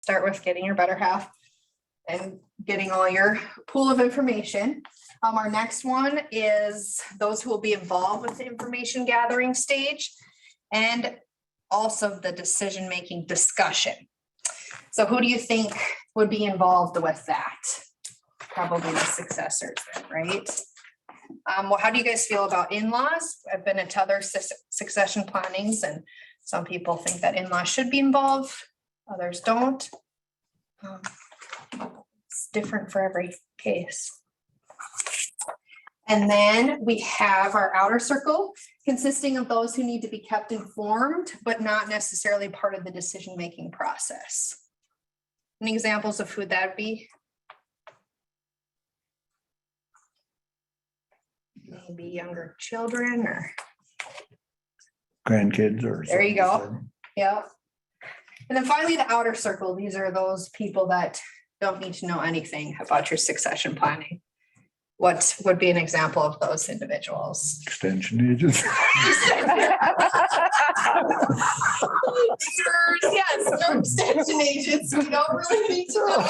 start with getting your better half and getting all your pool of information. Our next one is those who will be involved with the information gathering stage and also the decision-making discussion. So who do you think would be involved with that? Probably the successors, right? Well, how do you guys feel about in-laws? I've been at other succession plannings, and some people think that in-laws should be involved, others don't. It's different for every case. And then we have our outer circle, consisting of those who need to be kept informed, but not necessarily part of the decision-making process. Any examples of who that'd be? Maybe younger children or grandkids or. There you go. Yeah. And then finally, the outer circle. These are those people that don't need to know anything about your succession planning. What would be an example of those individuals? Extension agents. Yes, no extension agents. We don't really need to know.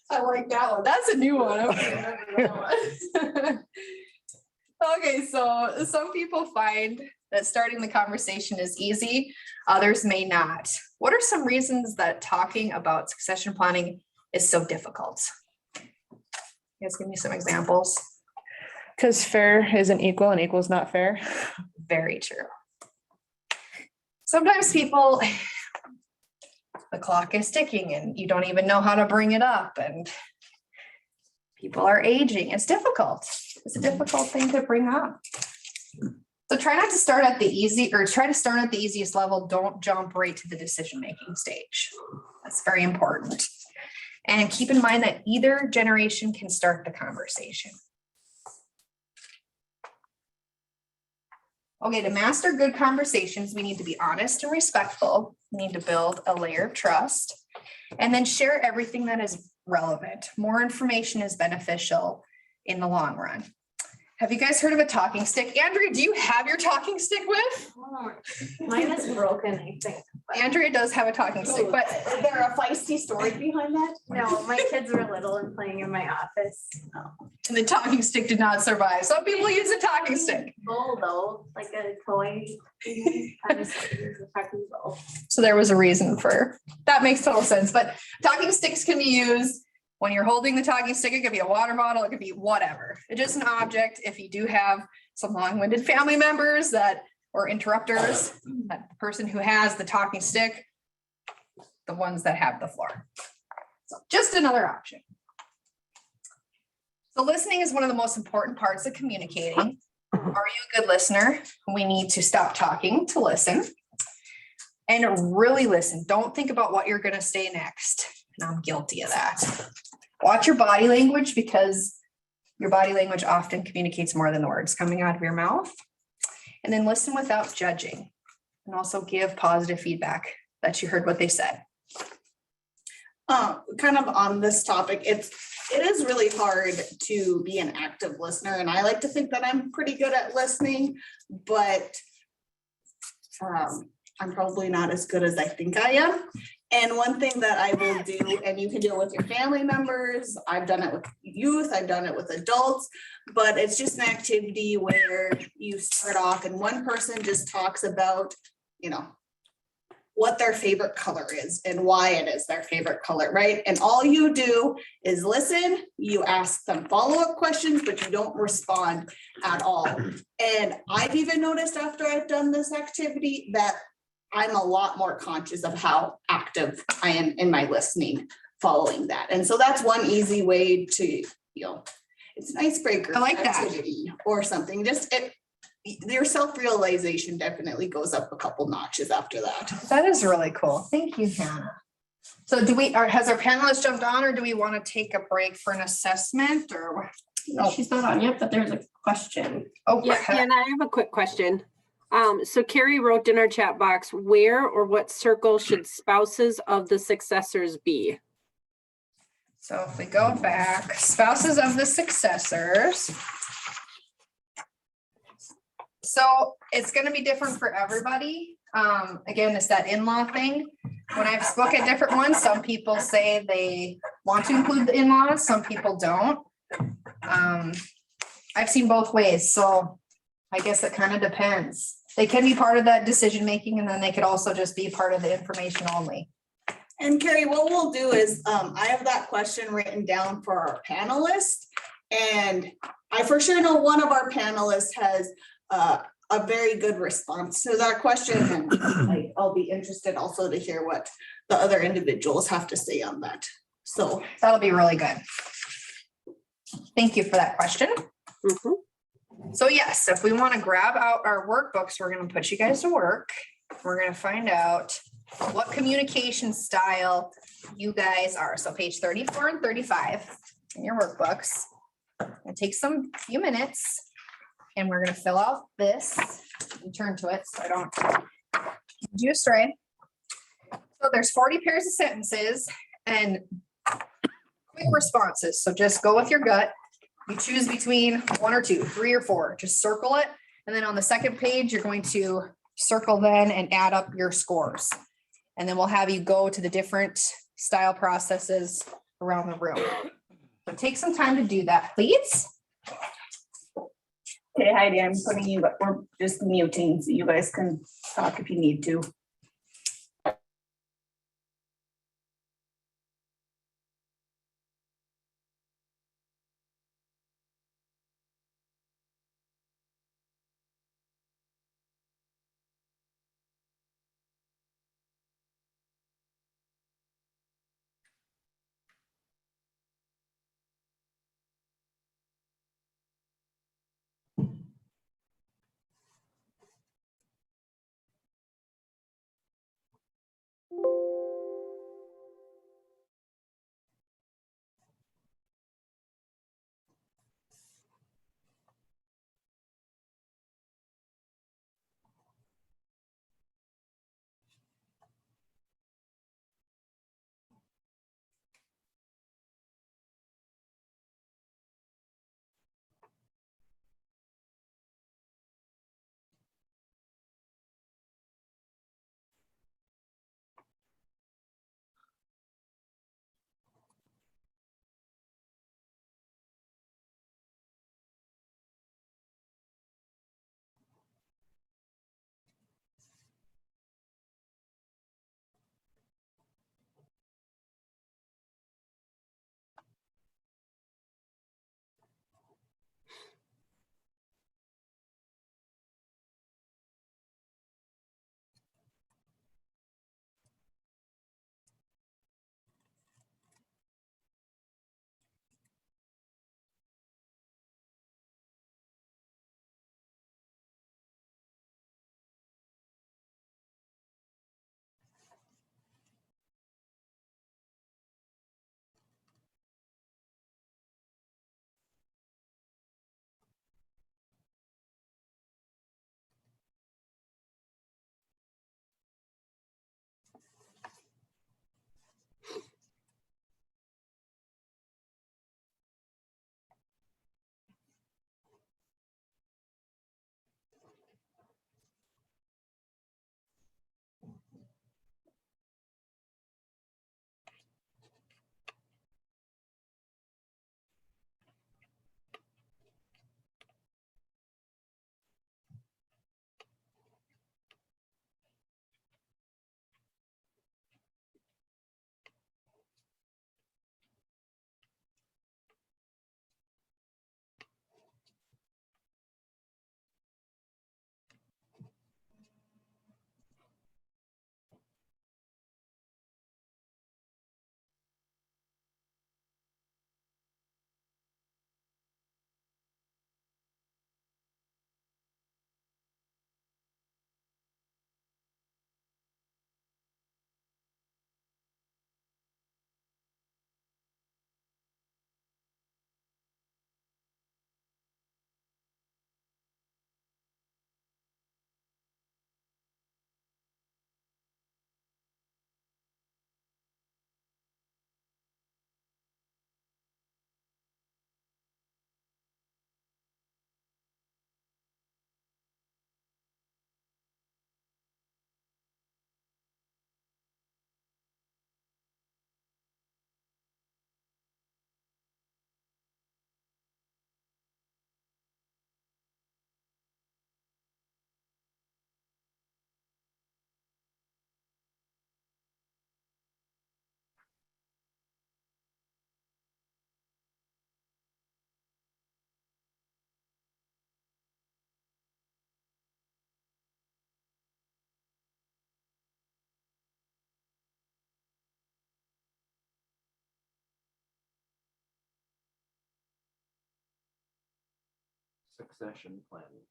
I like that one. That's a new one. I don't remember that one. Okay, so some people find that starting the conversation is easy, others may not. What are some reasons that talking about succession planning is so difficult? You guys give me some examples. Because fair isn't equal and equal is not fair. Very true. Sometimes people, the clock is ticking and you don't even know how to bring it up, and people are aging. It's difficult. It's a difficult thing to bring up. So try not to start at the easy, or try to start at the easiest level. Don't jump right to the decision-making stage. That's very important. And keep in mind that either generation can start the conversation. Okay, to master good conversations, we need to be honest and respectful. We need to build a layer of trust and then share everything that is relevant. More information is beneficial in the long run. Have you guys heard of a talking stick? Andrea, do you have your talking stick with? Oh, mine is broken, I think. Andrea does have a talking stick, but Is there a feisty story behind that? No, my kids were little and playing in my office. the talking stick did not survive. Some people use a talking stick. Bowl though, like a toy. Kind of use a talking bowl. So there was a reason for that. Makes total sense. But talking sticks can be used when you're holding the talking stick. It could be a water bottle, it could be whatever. It's just an object. If you do have some long-winded family members that or interrupters, that person who has the talking stick, the ones that have the floor. So just another option. So listening is one of the most important parts of communicating. Are you a good listener? We need to stop talking to listen and really listen. Don't think about what you're going to say next. And I'm guilty of that. Watch your body language, because your body language often communicates more than the words coming out of your mouth. And then listen without judging, and also give positive feedback that you heard what they said. Kind of on this topic, it is really hard to be an active listener, and I like to think that I'm pretty good at listening, but I'm probably not as good as I think I am. And one thing that I will do, and you can do it with your family members, I've done it with youth, I've done it with adults, but it's just an activity where you start off and one person just talks about, what their favorite color is and why it is their favorite color, right? And all you do is listen, you ask them follow-up questions, but you don't respond at all. And I've even noticed after I've done this activity that I'm a lot more conscious of how active I am in my listening following that. And so that's one easy way to, it's an icebreaker. I like that. Activity or something. Your self-realization definitely goes up a couple notches after that. That is really cool. Thank you, Hannah. So has our panelists jumped on, or do we want to take a break for an assessment, or? No, she's not on yet, but there's a question. Oh, Yeah, and I have a quick question. So Carrie wrote in our chat box, where or what circle should spouses of the successors be? So if we go back, spouses of the successors. So it's gonna be different for everybody. Again, it's that in-law thing. When I've spoken at different ones, some people say they want to include the in-laws, some people don't. I've seen both ways, so I guess it kind of depends. They can be part of that decision-making, and then they could also just be part of the information only. And Carrie, what we'll do is, I have that question written down for our panelists. And I for sure know one of our panelists has a very good response to that question. And I'll be interested also to hear what the other individuals have to say on that. So That'll be really good. Thank you for that question. Mhm. So yes, if we want to grab out our workbooks, we're going to put you guys to work. We're going to find out what communication style you guys are. So page 34 and 35 in your workbooks. It takes some few minutes and we're going to fill out this and turn to it so I don't do you astray. So there's 40 pairs of sentences and quick responses. So just go with your gut. You choose between 1 or 2, 3 or 4, just circle it. And then on the second page, you're going to circle then and add up your scores. And then we'll have you go to the different style processes around the room. So take some time to do that, please. okay, Heidi, I'm putting you, but we're just muting, so you guys can talk if you need to. succession planning.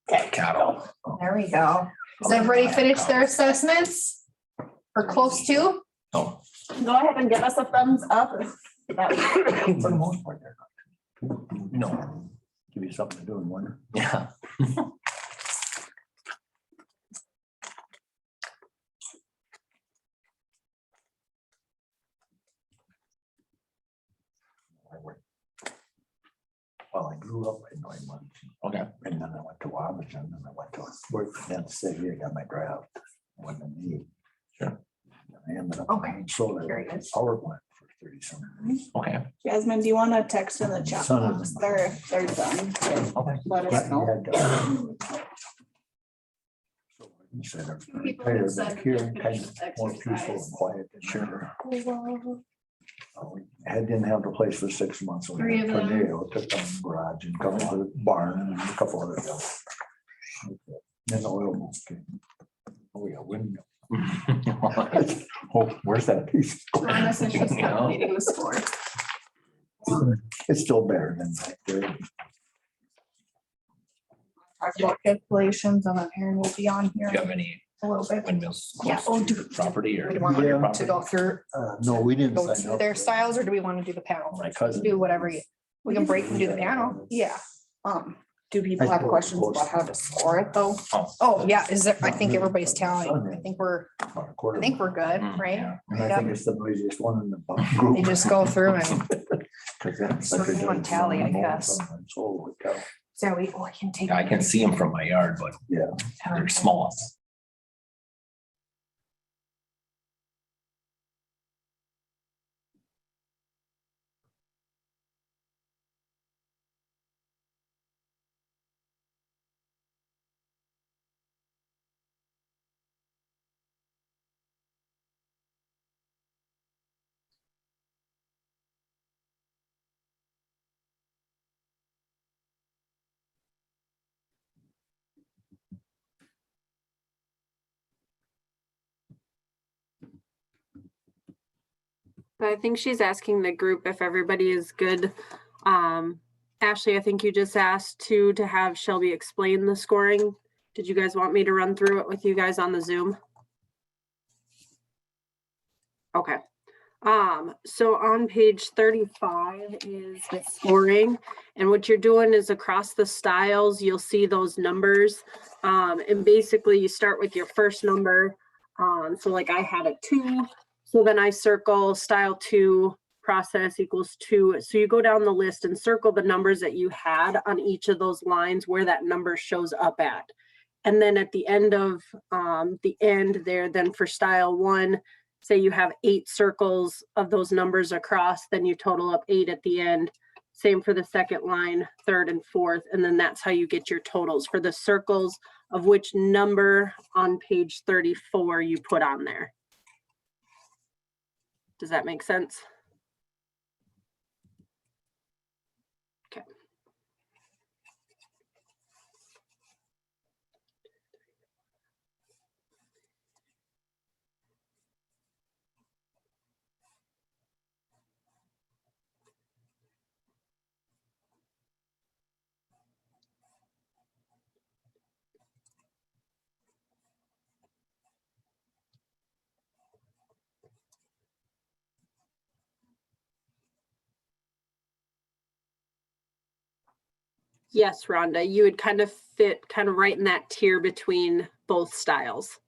Cattle. There we go. Has everybody finished their assessments? Or close to? Oh, Go ahead and give us a thumbs up. That would- For the most part, they're not. No. Give you something to do in winter. yeah. Well, I grew up in Neumann. Okay. And then I went to Wabasha and then I went to work for Kansas City. I got my draft. When I need. Sure. I ended up. Okay. in solar Very good. power plant for 30 some years. Okay. Jasmine, do you want to text in the chat Son of box? a- They're done. Okay. Let us Yeah, know. he said, "I'm retired back here, kind of more peaceful and quiet than sure. Didn't have the place for 6 months. When Three the of them. tornado took down the garage and a couple of the barn and a couple other jobs. Then the oil boom came. Oh, we got windmill. Oh, where's that piece? This is just Yeah. calculating the score. It's still better than back there. Talk about calculations and then Aaron will be on here Do you have any a little bit. windmills? Yeah, close oh, to do- Property or? Do we want your Yeah. to property? go through, No, we didn't. go sign through up their for it. styles, or do we want to do the panel? My cousin. Do whatever you, we can break and do the panel. Yeah. Do people I have suppose questions close. about how to score it though? Oh, yeah, is there, I think everybody's telling, I think we're About a quarter I think we're good, Mm, right? yeah. And I think it's the noisiest one in the group. They just go through and, 'Cause that's Sort such a of one good tally, I moment guess. sometimes. Holy cow. so we can take. I can see them from my yard, but Yeah. they're small. But I think she's asking the group if everybody is good. Ashley, I think you just asked to have Shelby explain the scoring. Did you guys want me to run through it with you guys on the Zoom? Okay. So on page 35 is the scoring, and what you're doing is across the styles, you'll see those numbers. And basically you start with your first number. So like I had a 2, so then I circle style 2, process equals 2. So you go down the list and circle the numbers that you had on each of those lines where that number shows up at. And then at the end of the end there, then for style 1, say you have 8 circles of those numbers across, then you total up 8 at the end. Same for the second line, third and fourth, and then that's how you get your totals for the circles of which number on page 34 you put on there. Does that make sense? Okay. Yes, Rhonda, you would kind of fit kind of right in that tier between both styles.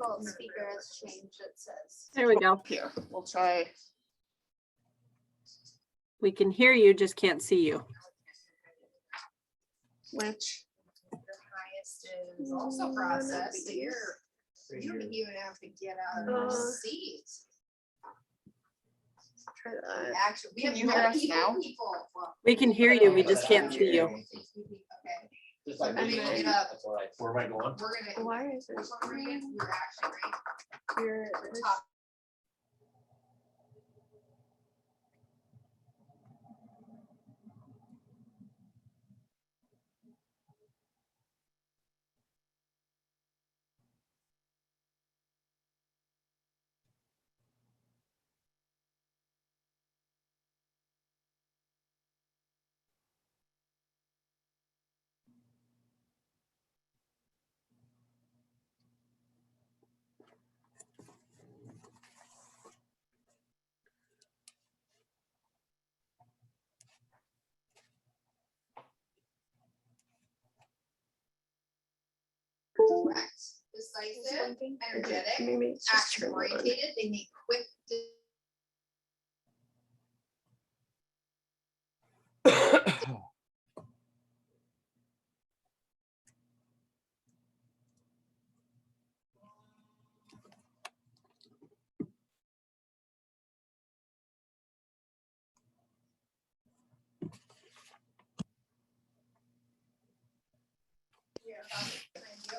Well, speaker has changed, it says. There we go. Here, we'll try. We can hear you, just can't see you. Which, Your highest is also processed, so you don't even have to get out of your seat. Try that. Actually, we have Can you hear us multiple now? people. Well, We can hear you, we just can't see you. okay. Just like like. me. Look it up. Where am I going? We're gonna. Why is it? Which one were you in? You're actually right. You're The top. Correct. Decisive, energetic, Maybe it's just action turned on. oriented, they make quick.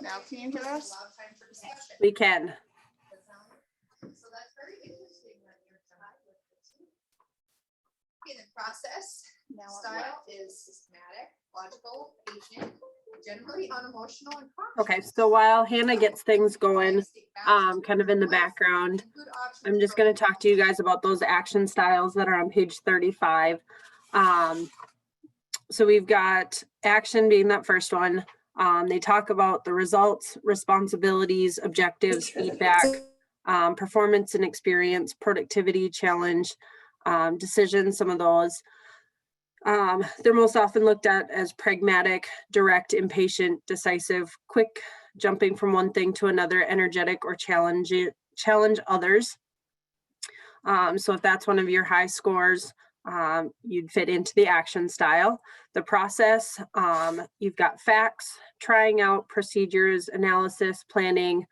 now can you hear us? We can. So that's very interesting that you're tied with the two. Okay, the process style is systematic, logical, patient, generally unemotional and calm. Okay, so while Hannah gets things going, kind of in the background, I'm just going to talk to you guys about those action styles that are on page 35. So we've got action being that first one. They talk about the results, responsibilities, objectives, feedback, performance and experience, productivity, challenge, decisions, some of those. They're most often looked at as pragmatic, direct, impatient, decisive, quick, jumping from one thing to another, energetic, or challenge others. So if that's one of your high scores, you'd fit into the action style. The process, you've got facts, trying out, procedures, analysis, planning,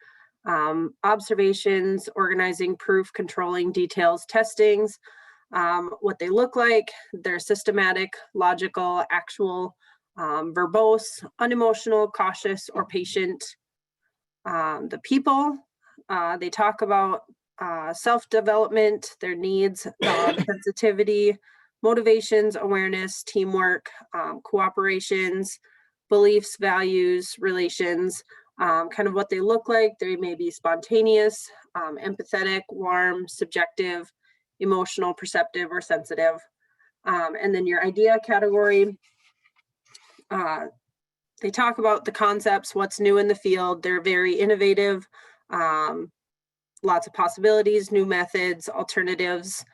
observations, organizing, proof, controlling, details, testings, what they look like. They're systematic, logical, actual, verbose, unemotional, cautious, or patient. The people, they talk about self-development, their needs, sensitivity, motivations, awareness, teamwork, cooperations, beliefs, values, relations, kind of what they look like. They may be spontaneous, empathetic, warm, subjective, emotional, perceptive, or sensitive. And then your idea category, they talk about the concepts, what's new in the field. They're very innovative, lots of possibilities, new methods, alternatives,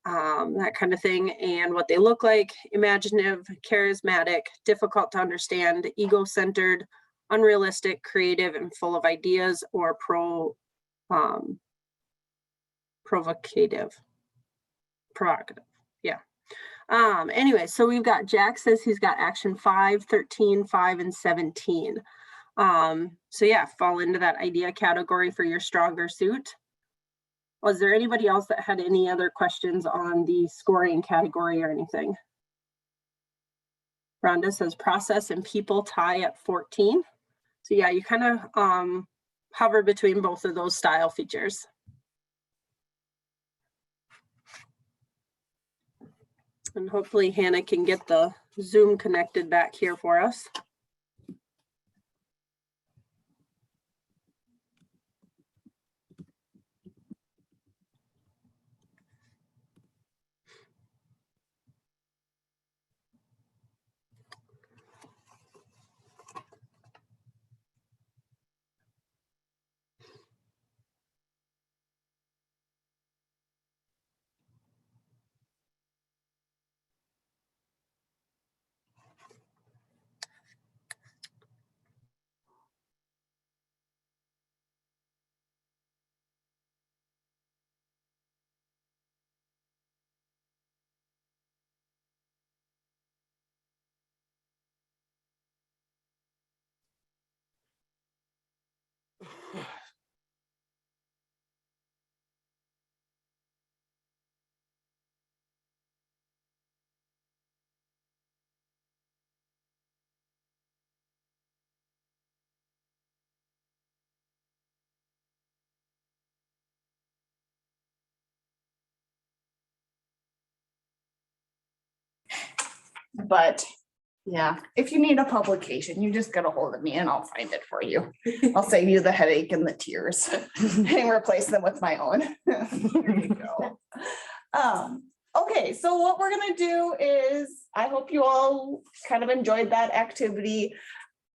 that kind of thing. And what they look like: imaginative, charismatic, difficult to understand, ego-centered, unrealistic, creative, and full of ideas, or provocative. Yeah. Anyway, so we've got Jack says he's got action 5, 13, 5, and 17. So yeah, fall into that idea category for your stronger suit. Was there anybody else that had any other questions on the scoring category or anything? Rhonda says process and people tie at 14. So yeah, you kind of hover between both of those style features. And hopefully Hannah can get the Zoom connected back here for us. But yeah, if you need a publication, you just get a hold of me and I'll find it for you. I'll save you the headache and the tears and replace them with my own. There you go. Okay, so what we're gonna do is, I hope you all kind of enjoyed that activity.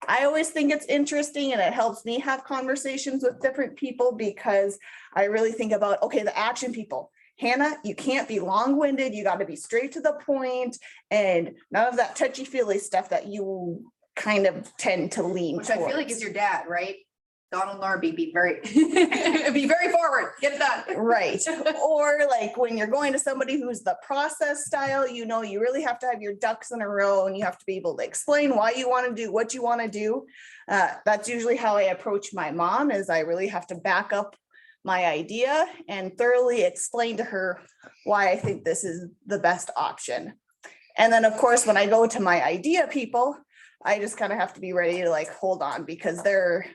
I always think it's interesting and it helps me have conversations with different people because I really think about, okay, the action people. Hannah, you can't be long-winded. You got to be straight to the point and none of that touchy-feely stuff that you kind of tend to lean Which I feel like towards. is your dad, right? Donald Norby, be very, be very forward, get it done. Right. Or like when you're going to somebody who's the process style, you know, you really have to have your ducks in a row and you have to be able to explain why you want to do what you want to do. That's usually how I approach my mom, is I really have to back up my idea and thoroughly explain to her why I think this is the best option. And then, of course, when I go to my idea people, I just kind of have to be ready to like, hold on, because they're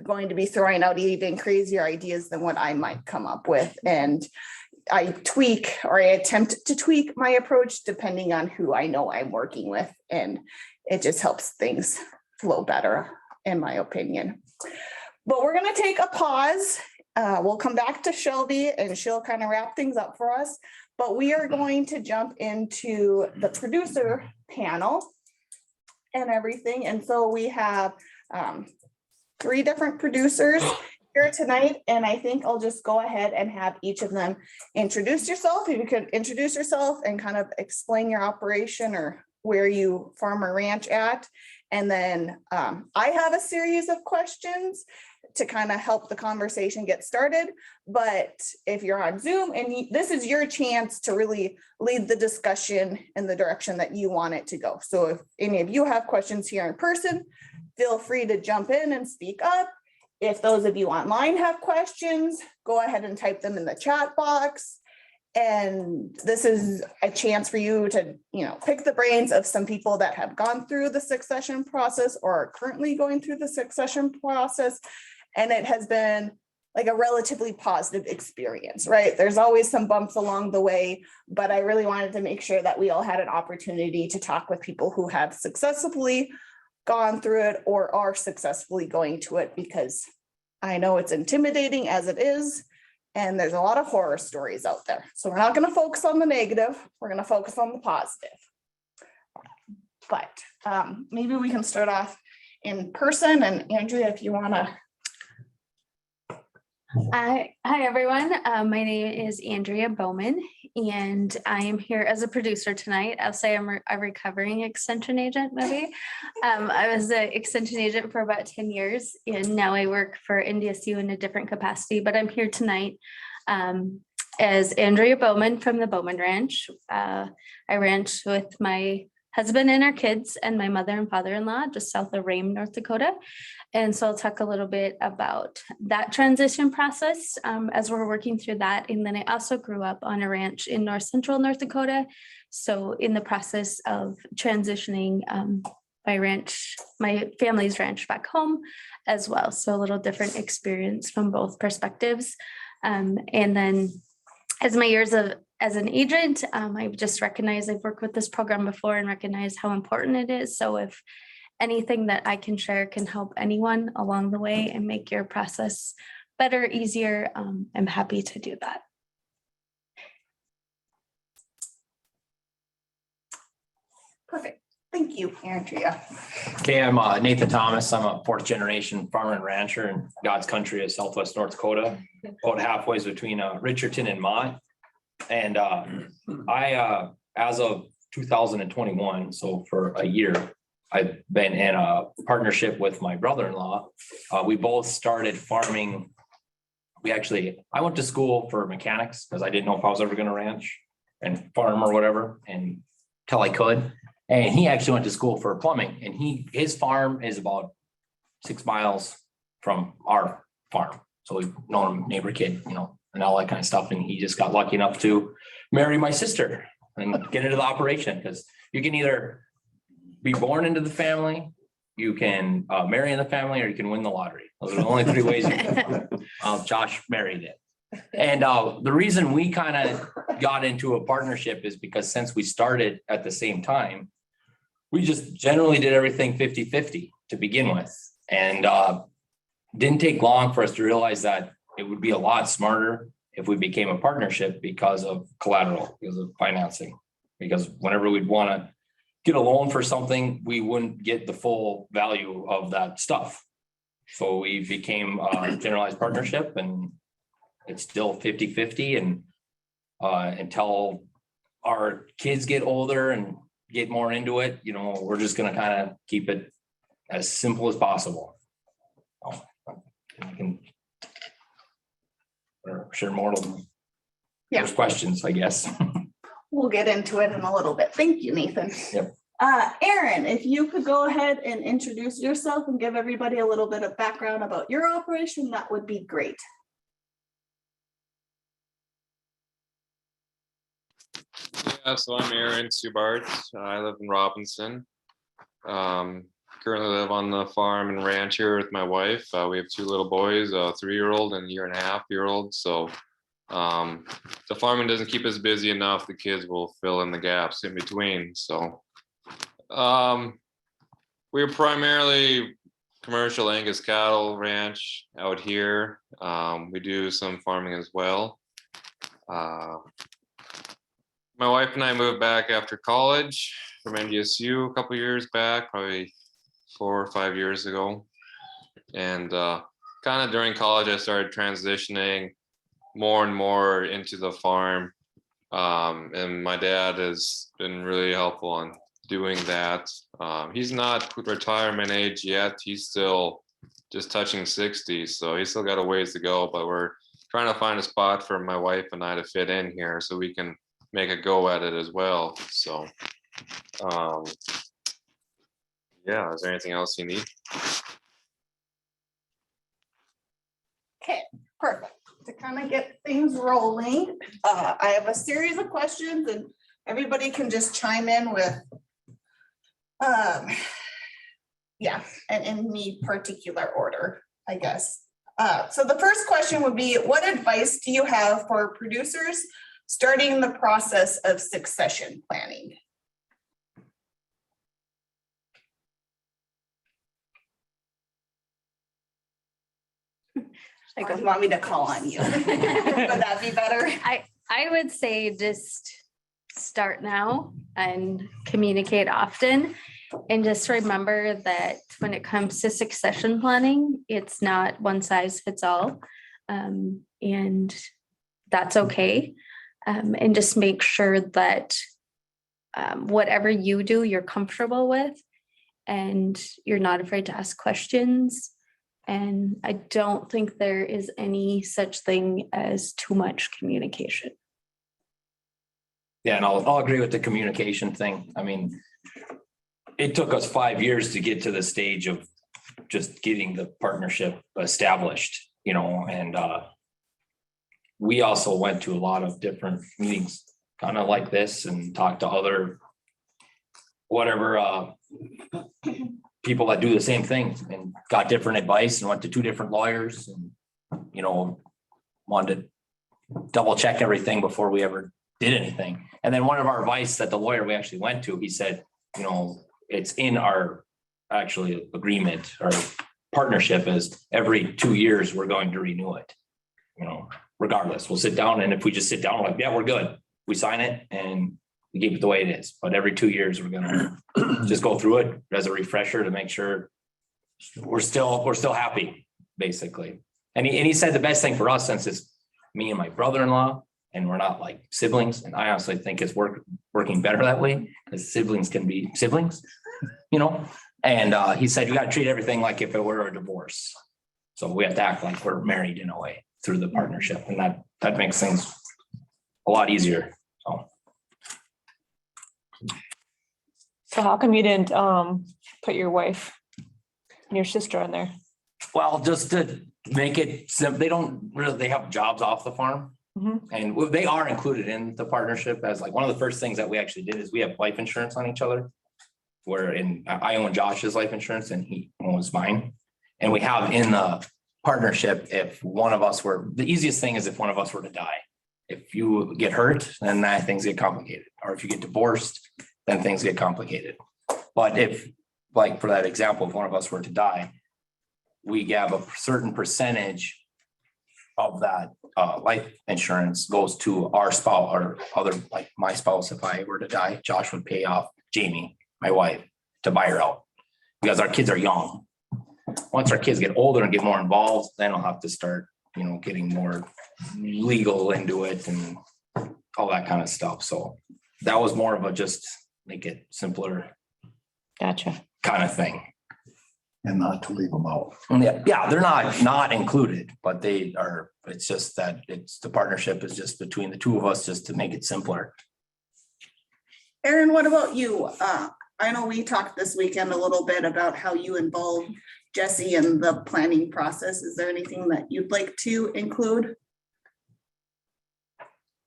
going to be throwing out even crazier ideas than what I might come up with. And I tweak, or I attempt to tweak my approach depending on who I know I'm working with. And it just helps things flow better, in my opinion. But we're going to take a pause. We'll come back to Shelby and she'll kind of wrap things up for us. But we are going to jump into the producer panel and everything. And so we have 3 different producers here tonight. And I think I'll just go ahead and have each of them introduce yourself. If you could introduce yourself and kind of explain your operation or where you farm or ranch at. And then I have a series of questions to kind of help the conversation get started. But if you're on Zoom, and this is your chance to really lead the discussion in the direction that you want it to go. So if any of you have questions here in person, feel free to jump in and speak up. If those of you online have questions, go ahead and type them in the chat box. And this is a chance for you to, pick the brains of some people that have gone through the succession process or are currently going through the succession process. And it has been like a relatively positive experience, right? There's always some bumps along the way, but I really wanted to make sure that we all had an opportunity to talk with people who have successfully gone through it or are successfully going to it, because I know it's intimidating as it is. And there's a lot of horror stories out there. So we're not going to focus on the negative. We're going to focus on the positive. But maybe we can start off in person. And Andrea, if you want to. Hi, everyone. My name is Andrea Bowman, and I am here as a producer tonight. I'll say I'm a recovering extension agent, maybe. I was an extension agent for about 10 years, and now I work for NDSU in a different capacity, but I'm here tonight as Andrea Bowman from the Bowman Ranch. I ranch with my husband and our kids and my mother and father-in-law just south of Rame, North Dakota. And so I'll talk a little bit about that transition process as we're working through that. And then I also grew up on a ranch in North Central North Dakota. So in the process of transitioning my family's ranch back home as well. So a little different experience from both perspectives. And then as my years as an agent, I've just recognized I've worked with this program before and recognize how important it is. So if anything that I can share can help anyone along the way and make your process better, easier, I'm happy to do that. Perfect. Thank you, Andrea. Okay, I'm Nathan Thomas. I'm a 4th generation farmer and rancher in God's country of Southwest North Dakota, about halfway between Richardson and Mott. And I, as of 2021, so for a year, I've been in a partnership with my brother-in-law. We both started farming. I went to school for mechanics because I didn't know if I was ever going to ranch and farm or whatever, and till I could. And he actually went to school for plumbing, and his farm is about 6 miles from our farm. So we've known him, neighbor kid, and all that kind of stuff. And he just got lucky enough to marry my sister and get into the operation, because you can either be born into the family, you can marry in the family, or you can win the lottery. Those are the only 3 ways. Josh married it. And the reason we kind of got into a partnership is because since we started at the same time, we just generally did everything 50-50 to begin with. And didn't take long for us to realize that it would be a lot smarter if we became a partnership because of collateral, because of financing. Because whenever we'd want to get a loan for something, we wouldn't get the full value of that stuff. So we became a generalized partnership, and it's still 50-50. And until our kids get older and get more into it, you know, we're just gonna kind of keep it as simple as possible. I can share more of them. Yeah. There's questions, I guess. We'll get into it in a little bit. Thank you, Nathan. Yep. Aaron, if you could go ahead and introduce yourself and give everybody a little bit of background about your operation, that would be great. Yeah, so I'm Aaron Subart. I live in Robinson. Currently live on the farm and ranch here with my wife. We have 2 little boys, a 3-year-old and a 1.5-year-old. So the farming doesn't keep us busy enough. The kids will fill in the gaps in between. So we're primarily commercial Angus cattle ranch out here. We do some farming as well. My wife and I moved back after college from NDSU a couple years back, probably 4 or 5 years ago. And kind of during college, I started transitioning more and more into the farm. And my dad has been really helpful on doing that. He's not retirement age yet. He's still just touching 60. So he's still got a ways to go, but we're trying to find a spot for my wife and I to fit in here so we can make a go at it as well. So yeah, is there anything else you need? Okay, perfect. To kind of get things rolling, I have a series of questions and everybody can just chime in with yeah, and in any particular order, I guess. So the first question would be, what advice do you have for producers starting the process of succession planning? Or do you want me to call on you? Would that be better? I would say just start now and communicate often. And just remember that when it comes to succession planning, it's not one size fits all. And that's okay. And just make sure that whatever you do, you're comfortable with and you're not afraid to ask questions. And I don't think there is any such thing as too much communication. Yeah, and I'll agree with the communication thing. I mean, it took us 5 years to get to the stage of just getting the partnership established, you know, and we also went to a lot of different meetings, kind of like this, and talked to other whatever people that do the same thing and got different advice and went to 2 different lawyers and, you know, wanted to double check everything before we ever did anything. And then one of our advice that the lawyer we actually went to, he said, you know, it's in our actually agreement or partnership is every 2 years, we're going to renew it, you know, regardless. We'll sit down, and if we just sit down, like, yeah, we're good. We sign it and we keep it the way it is. But every 2 years, we're gonna just go through it as a refresher to make sure we're still happy, basically. And he said the best thing for us, since it's me and my brother-in-law, and we're not like siblings, and I honestly think it's working better that way, because siblings can be siblings, you know. And he said you got to treat everything like if it were a divorce. So we have to act like we're married in a way through the partnership, and that makes things a lot easier. So how come you didn't put your wife and your sister on there? Well, just to make it simple, they have jobs off the farm. Mhm. And they are included in the partnership as like one of the first things that we actually did is we have life insurance on each other. I own Josh's life insurance and he owns mine. And we have in the partnership, if one of us the easiest thing is if one of us were to die. If you get hurt, then things get complicated. Or if you get divorced, then things get complicated. But if, like, for that example, if one of us were to die, we have a certain percentage of that life insurance goes to our spouse or other, like my spouse. If I were to die, Josh would pay off Jamie, my wife, to buy her out because our kids are young. Once our kids get older and get more involved, then I'll have to start, getting more legal into it and all that kind of stuff. So that was more of a just make it simpler Gotcha. kind of thing. And not to leave them out. Yeah, they're not included, but they are, it's just that the partnership is just between the two of us just to make it simpler. Erin, what about you? I know we talked this weekend a little bit about how you involved Jesse in the planning process. Is there anything that you'd like to include?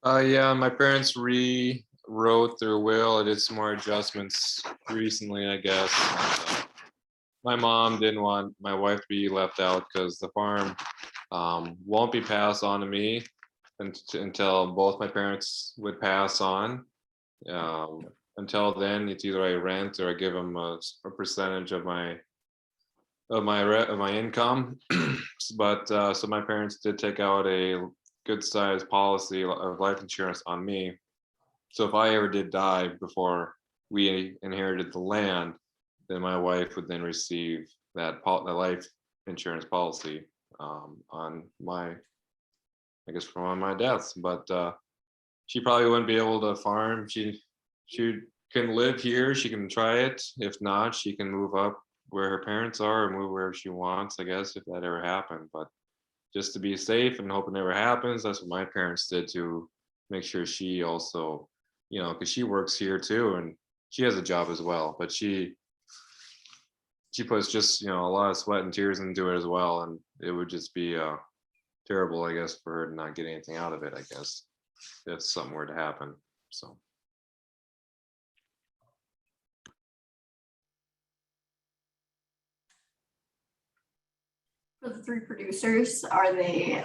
Yeah, my parents rewrote their will. I did some more adjustments recently, I guess. My mom didn't want my wife to be left out because the farm won't be passed on to me until both my parents would pass on. Until then, it's either I rent or I give them a percentage of my income. But so my parents did take out a good sized policy of life insurance on me. So if I ever did die before we inherited the land, then my wife would then receive that life insurance policy on my, I guess, from my deaths. But she probably wouldn't be able to farm. She can live here. She can try it. If not, she can move up where her parents are or move wherever she wants, I guess, if that ever happened. But just to be safe and hope it never happens, that's what my parents did to make sure she also, because she works here too and she has a job as well, but she puts just a lot of sweat and tears into it as well, and it would just be terrible, I guess, for her to not get anything out of it, I guess, if something were to happen. So For the three producers, are they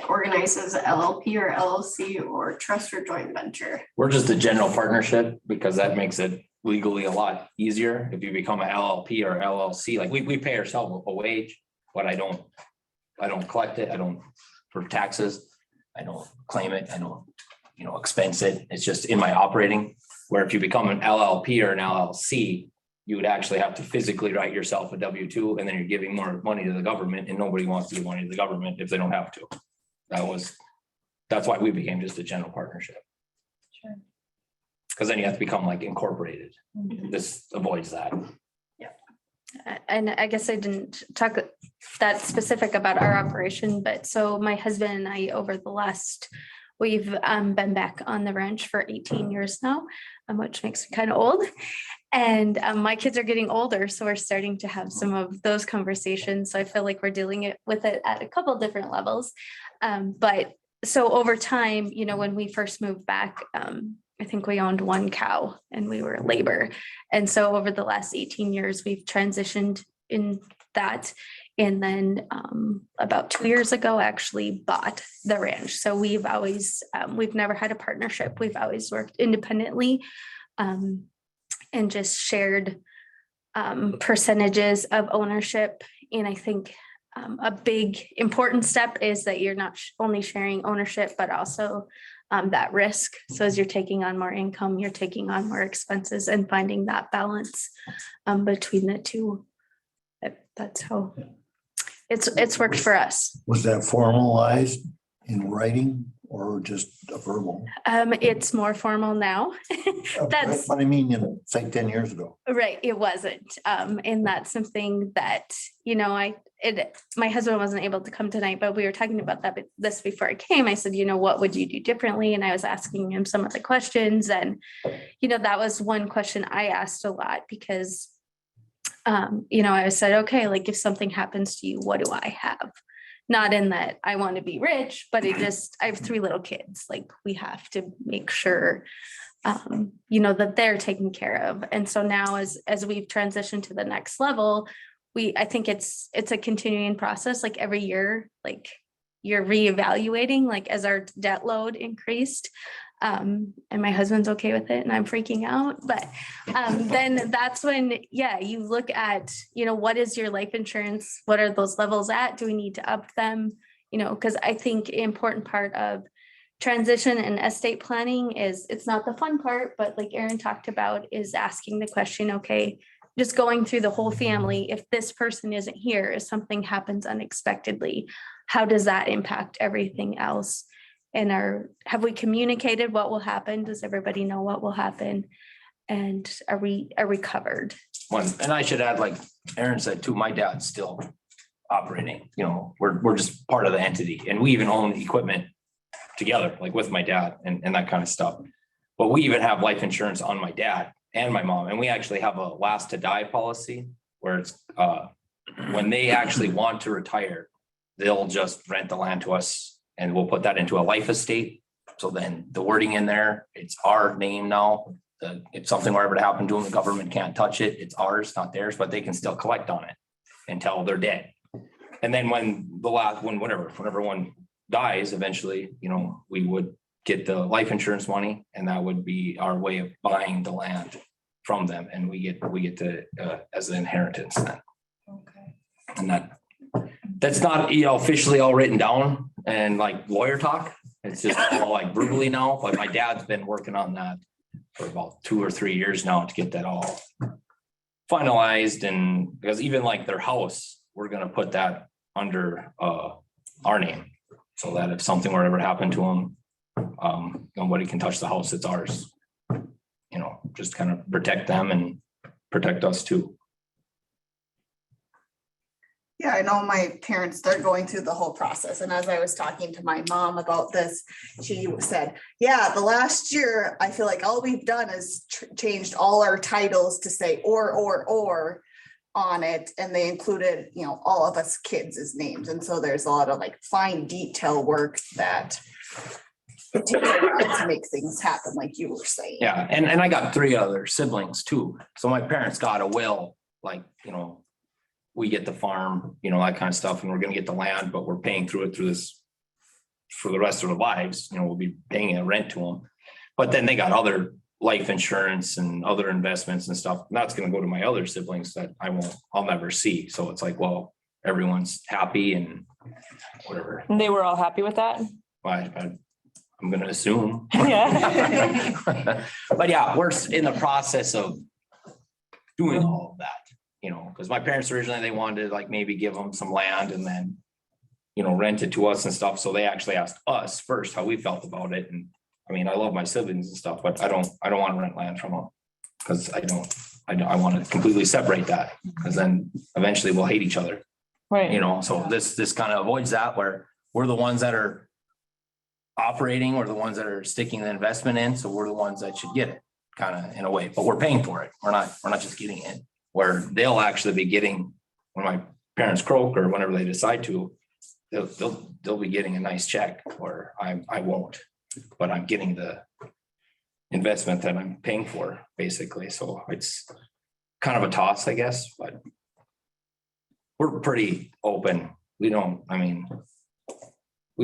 organized as a LLP or LLC or trust or joint venture? We're just a general partnership because that makes it legally a lot easier. If you become an LLP or LLC, like we pay ourselves a wage, but I don't collect it. I don't, for taxes, I don't claim it. I don't, expense it. It's just in my operating. Where if you become an LLP or an LLC, you would actually have to physically write yourself a W-2 and then you're giving more money to the government, and nobody wants to give money to the government if they don't have to. That's why we became just a general partnership. Sure. Because then you have to become like incorporated. This avoids that. And I guess I didn't talk that specific about our operation, but so my husband and I, we've been back on the ranch for 18 years now, which makes me kind of old. And my kids are getting older, so we're starting to have some of those conversations. So I feel like we're dealing with it at a couple different levels. But so over time, when we first moved back, I think we owned one cow and we were labor. And so over the last 18 years, we've transitioned in that. And then about 2 years ago, actually bought the ranch. So we've never had a partnership. We've always worked independently and just shared percentages of ownership. And I think a big important step is that you're not only sharing ownership, but also that risk. So as you're taking on more income, you're taking on more expenses and finding that balance between the two. That's how it's worked for us. Was that formalized in writing or just a verbal? It's more formal now. That's But I mean, say 10 years ago. right. It wasn't. And that's something that, my husband wasn't able to come tonight, but we were talking about this before I came. I said, what would you do differently? And I was asking him some of the questions, and, that was one question I asked a lot because, I said, okay, like if something happens to you, what do I have? Not in that I want to be rich, but I have 3 little kids. Like we have to make sure, that they're taken care of. And so now as we've transitioned to the next level, I think it's a continuing process. Like every year, like you're reevaluating, like as our debt load increased, And my husband's okay with it and I'm freaking out, but then that's when, yeah, you look at, what is your life insurance? What are those levels at? Do we need to up them? Because I think an important part of transition and estate planning is, it's not the fun part, but like Erin talked about, is asking the question, okay, just going through the whole family, if this person isn't here, if something happens unexpectedly, how does that impact everything else? And have we communicated what will happen? Does everybody know what will happen? And are we covered? And I should add, like Aaron said too, my dad's still operating, we're just part of the entity, and we even own equipment together, like with my dad and that kind of stuff. But we even have life insurance on my dad and my mom, and we actually have a last to die policy where it's when they actually want to retire, they'll just rent the land to us and we'll put that into a life estate. So then the wording in there, it's our name now. If something were ever to happen to them, the government can't touch it. It's ours, not theirs, but they can still collect on it until they're dead. And then whenever one dies, eventually, we would get the life insurance money, and that would be our way of buying the land from them, and we get to as an inheritance then. Okay. And that's not officially all written down and like lawyer talk. It's just all like verbally now, but my dad's been working on that for about 2 or 3 years now to get that all finalized. And because even like their house, we're gonna put that under our name, so that if something were ever to happen to them, nobody can touch the house. It's ours. Just kind of protect them and protect us too. Yeah, I know my parents, they're going through the whole process. And as I was talking to my mom about this, she said, yeah, the last year, I feel like all we've done is changed all our titles to say or on it. And they included, all of us kids as names. And so there's a lot of like fine detail work that it takes a while to make things happen, like you were saying. Yeah, and I got 3 other siblings too. So my parents got a will, like, we get the farm, that kind of stuff, and we're gonna get the land, but we're paying through this for the rest of their lives. We'll be paying a rent to them. But then they got other life insurance and other investments and stuff. And that's gonna go to my other siblings that I'll never see. So it's like, well, everyone's happy and whatever. And they were all happy with that? I'm gonna assume. Yeah. But yeah, we're in the process of doing all of that. Because my parents originally, they wanted to like maybe give them some land and then, rent it to us and stuff. So they actually asked us first how we felt about it. And I mean, I love my siblings and stuff, but I don't want to rent land from them, because I want to completely separate that, because then eventually we'll hate each other. Right. So this kind of avoids that, where we're the ones that are operating, we're the ones that are sticking the investment in. So we're the ones that should get it, kind of in a way, but we're paying for it. We're not just getting it. Where they'll actually be getting, when my parents croak or whenever they decide to, they'll be getting a nice check, or I won't, but I'm getting the investment that I'm paying for, basically. So it's kind of a toss, I guess, but we're pretty open. We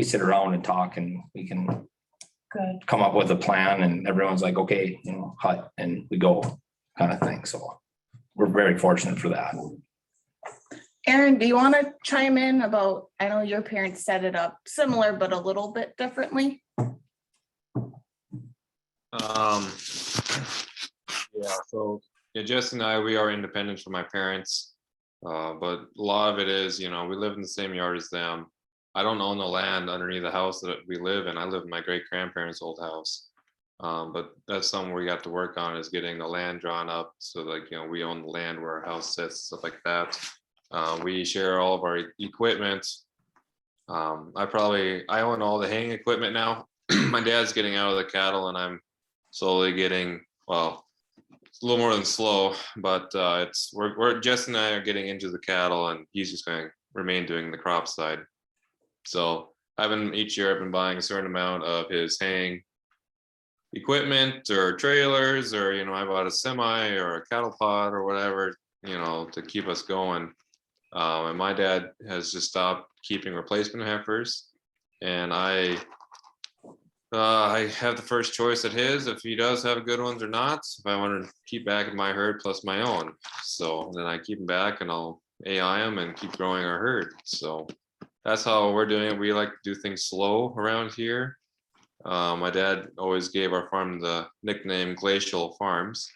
sit around and talk, and we can come up with a plan, and everyone's like, okay, hut, and we go, kind of thing. So we're very fortunate for that. Erin, do you want to chime in about, I know your parents set it up similar, but a little bit differently? Jess and I, we are independent from my parents. But a lot of it is, we live in the same yard as them. I don't own the land underneath the house that we live in. I live in my great grandparents' old house. But that's something we got to work on, is getting the land drawn up. So we own the land where our house sits, stuff like that. We share all of our equipment. I own all the haying equipment now. My dad's getting out of the cattle, and I'm slowly getting, it's a little more than slow, but we're Jess and I are getting into the cattle, and he's just going to remain doing the crop side. So each year I've been buying a certain amount of his haying equipment or trailers, or I bought a semi or a cattle pod or whatever, to keep us going. And my dad has just stopped keeping replacement heifers, and I I have the first choice at his, if he does have good ones or not, if I want to keep back in my herd plus my own. So then I keep them back and I'll AI them and keep growing our herd. So that's how we're doing it. We like to do things slow around here. My dad always gave our farm the nickname Glacial Farms.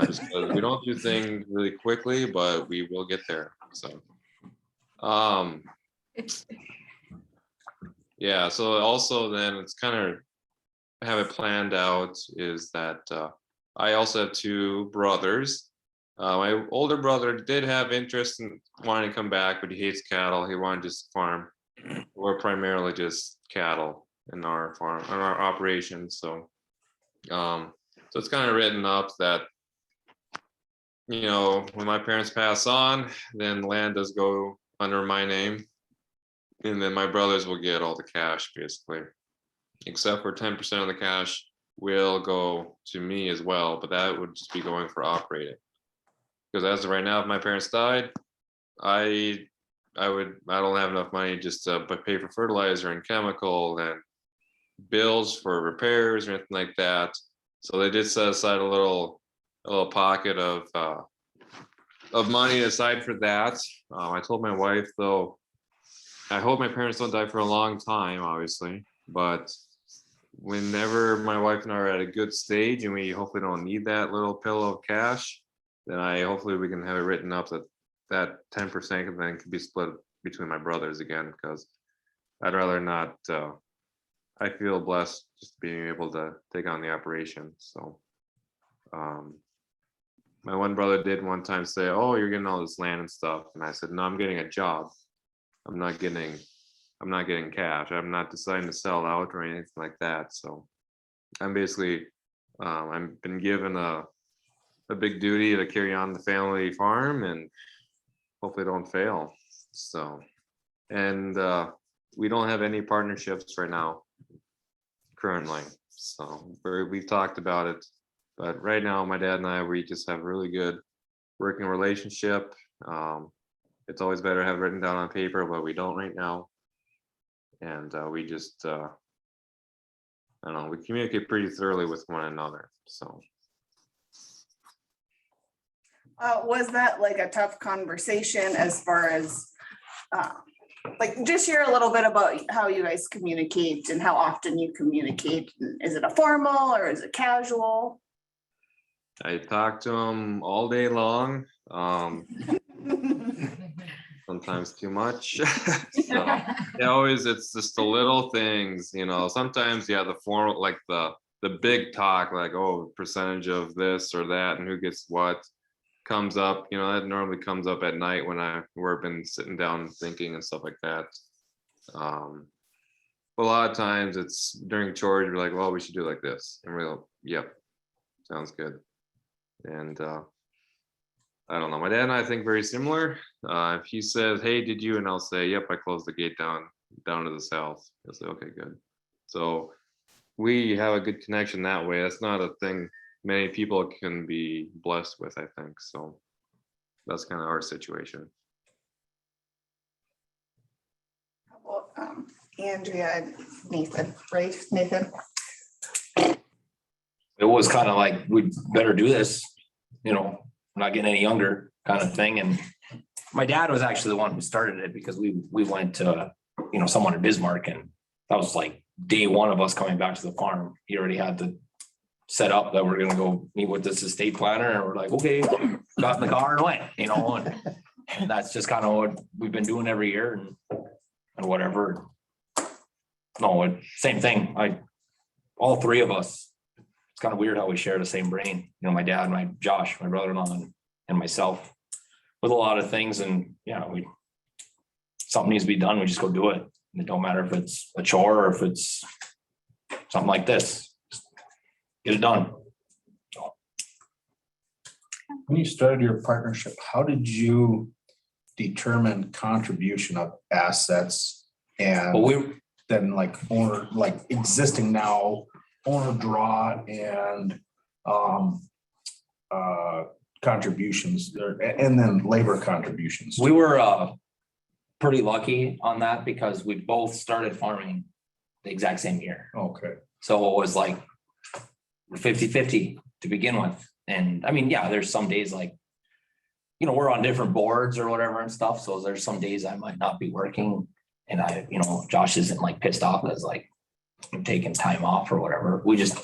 Just because we don't do things really quickly, but we will get there. So, yeah. So also then it's kind of have it planned out is that I also have two brothers. My older brother did have interest in wanting to come back, but he hates cattle. He wanted just farm. We're primarily just cattle in our farm, in our operations. So, so it's kind of written up that, you know, when my parents pass on, then land does go under my name, and then my brothers will get all the cash basically, except for 10% of the cash will go to me as well, but that would just be going for operating. Because as of right now, if my parents died, I don't have enough money just to pay for fertilizer and chemical and bills for repairs or anything like that. So they did set aside a little pocket of money aside for that. I told my wife though, I hope my parents don't die for a long time, obviously, but whenever my wife and I are at a good stage and we hopefully don't need that little pillow of cash, then hopefully we can have it written up that 10% then could be split between my brothers again, because I'd rather not. I feel blessed just being able to take on the operation. So my one brother did one time say, "Oh, you're getting all this land and stuff," and I said, "No, I'm getting a job. I'm not getting cash. I'm not deciding to sell out or anything like that." So I'm basically I've been given a big duty to carry on the family farm and hopefully don't fail. So, and we don't have any partnerships right now currently. So we've talked about it, but right now my dad and I, we just have a really good working relationship. It's always better to have it written down on paper, but we don't right now. And we just, I don't know, we communicate pretty thoroughly with one another. So. Was that like a tough conversation as far as, like, just share a little bit about how you guys communicate and how often you communicate? Is it a formal or is it casual? I talk to him all day long. Sometimes too much. So, it's just the little things, you know. Sometimes, yeah, the formal, like the big talk, like, oh, percentage of this or that and who gets what comes up, you know, that normally comes up at night when we've been sitting down thinking and stuff like that. But a lot of times it's during chores, we're like, well, we should do like this, and we're like, yep, sounds good. And I don't know, my dad and I think very similar. If he says, hey, did you, and I'll say, yep, I closed the gate down to the south, he'll say, okay, good. So we have a good connection that way. That's not a thing many people can be blessed with, I think. So that's kind of our situation. Well, Andrea and Nathan, right? Nathan? It was kind of like, we better do this, you know, we're not getting any younger kind of thing. And my dad was actually the one who started it, because we went to, you know, someone in Bismarck, and that was like day one of us coming back to the farm. He already had the set up that we're gonna go meet with this estate planner, and we're like, okay, got in the car and went, you know, and that's just kind of what we've been doing every year and whatever. No, same thing. All three of us, it's kind of weird how we share the same brain. You know, my dad, my Josh, my brother-in-law, and myself, with a lot of things. And yeah, something needs to be done, we just go do it. And it don't matter if it's a chore or if it's something like this. Just get it done. When you started your partnership, how did you determine contribution of assets and Well, then like owner, like existing now, owner draw and contributions and then labor contributions? we were pretty lucky on that, because we both started farming the exact same year. Okay. So it was like 50-50 to begin with. And I mean, yeah, there's some days like, you know, we're on different boards or whatever and stuff. So there's some days I might not be working. And I, you know, Josh isn't like pissed off as like I'm taking time off or whatever. We just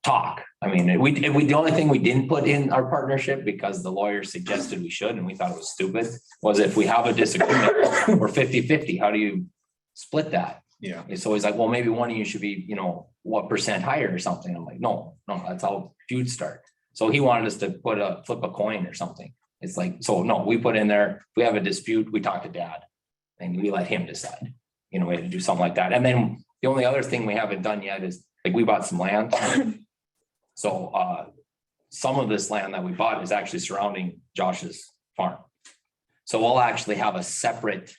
talk. I mean, the only thing we didn't put in our partnership because the lawyer suggested we should, and we thought it was stupid, was if we have a disagreement, we're 50-50, how do you split that? Yeah. It's always like, well, maybe one of you should be, you know, what percent higher or something. I'm like, no, that's how feuds start. So he wanted us to flip a coin or something. It's like, so no, we put in there, if we have a dispute, we talk to dad and we let him decide, you know, we had to do something like that. And then the only other thing we haven't done yet is like, we bought some land. So some of this land that we bought is actually surrounding Josh's farm. So we'll actually have a separate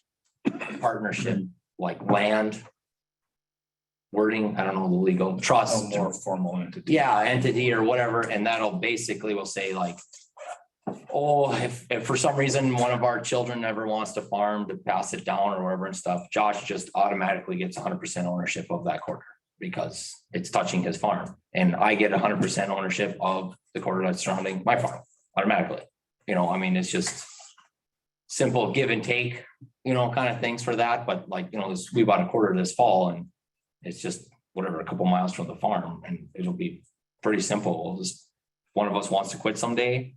partnership, like land wording, I don't know, the legal trust. A more formal entity. Yeah, entity or whatever, and that'll basically will say like, oh, if for some reason one of our children ever wants to farm to pass it down or whatever and stuff, Josh just automatically gets 100% ownership of that quarter because it's touching his farm. And I get 100% ownership of the quarter that's surrounding my farm automatically. You know, I mean, it's just simple give and take, you know, kind of things for that. But like, you know, we bought a quarter this fall and it's just whatever, a couple miles from the farm, and it'll be pretty simple. We'll just, one of us wants to quit someday,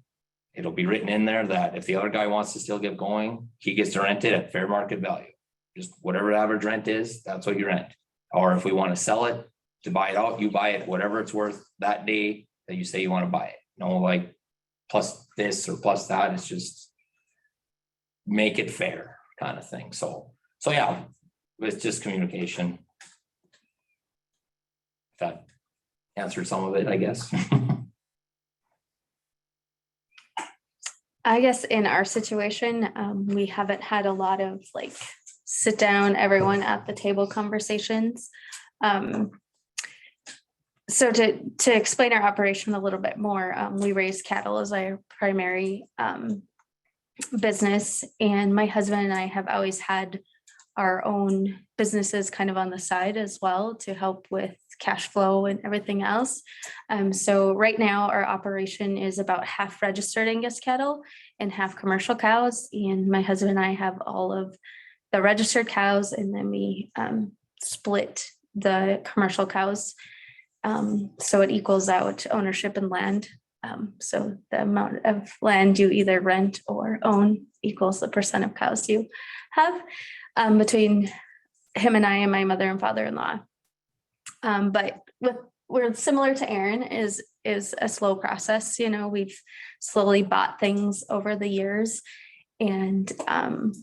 it'll be written in there that if the other guy wants to still get going, he gets to rent it at fair market value. Just whatever average rent is, that's what you rent. Or if we want to sell it, to buy it out, you buy it, whatever it's worth that day that you say you want to buy it. No, like plus this or plus that, it's just make it fair kind of thing. So yeah, it's just communication. That answered some of it, I guess. I guess in our situation, we haven't had a lot of like sit down, everyone at the table conversations. So to explain our operation a little bit more, we raise cattle as our primary business, and my husband and I have always had our own businesses kind of on the side as well to help with cash flow and everything else. So right now our operation is about half registered Angus cattle and half commercial cows. And my husband and I have all of the registered cows, and then we split the commercial cows. So it equals out ownership and land. So the amount of land you either rent or own equals the percent of cows you have between him and I and my mother and father-in-law. But we're similar to Aaron is a slow process. You know, we've slowly bought things over the years, and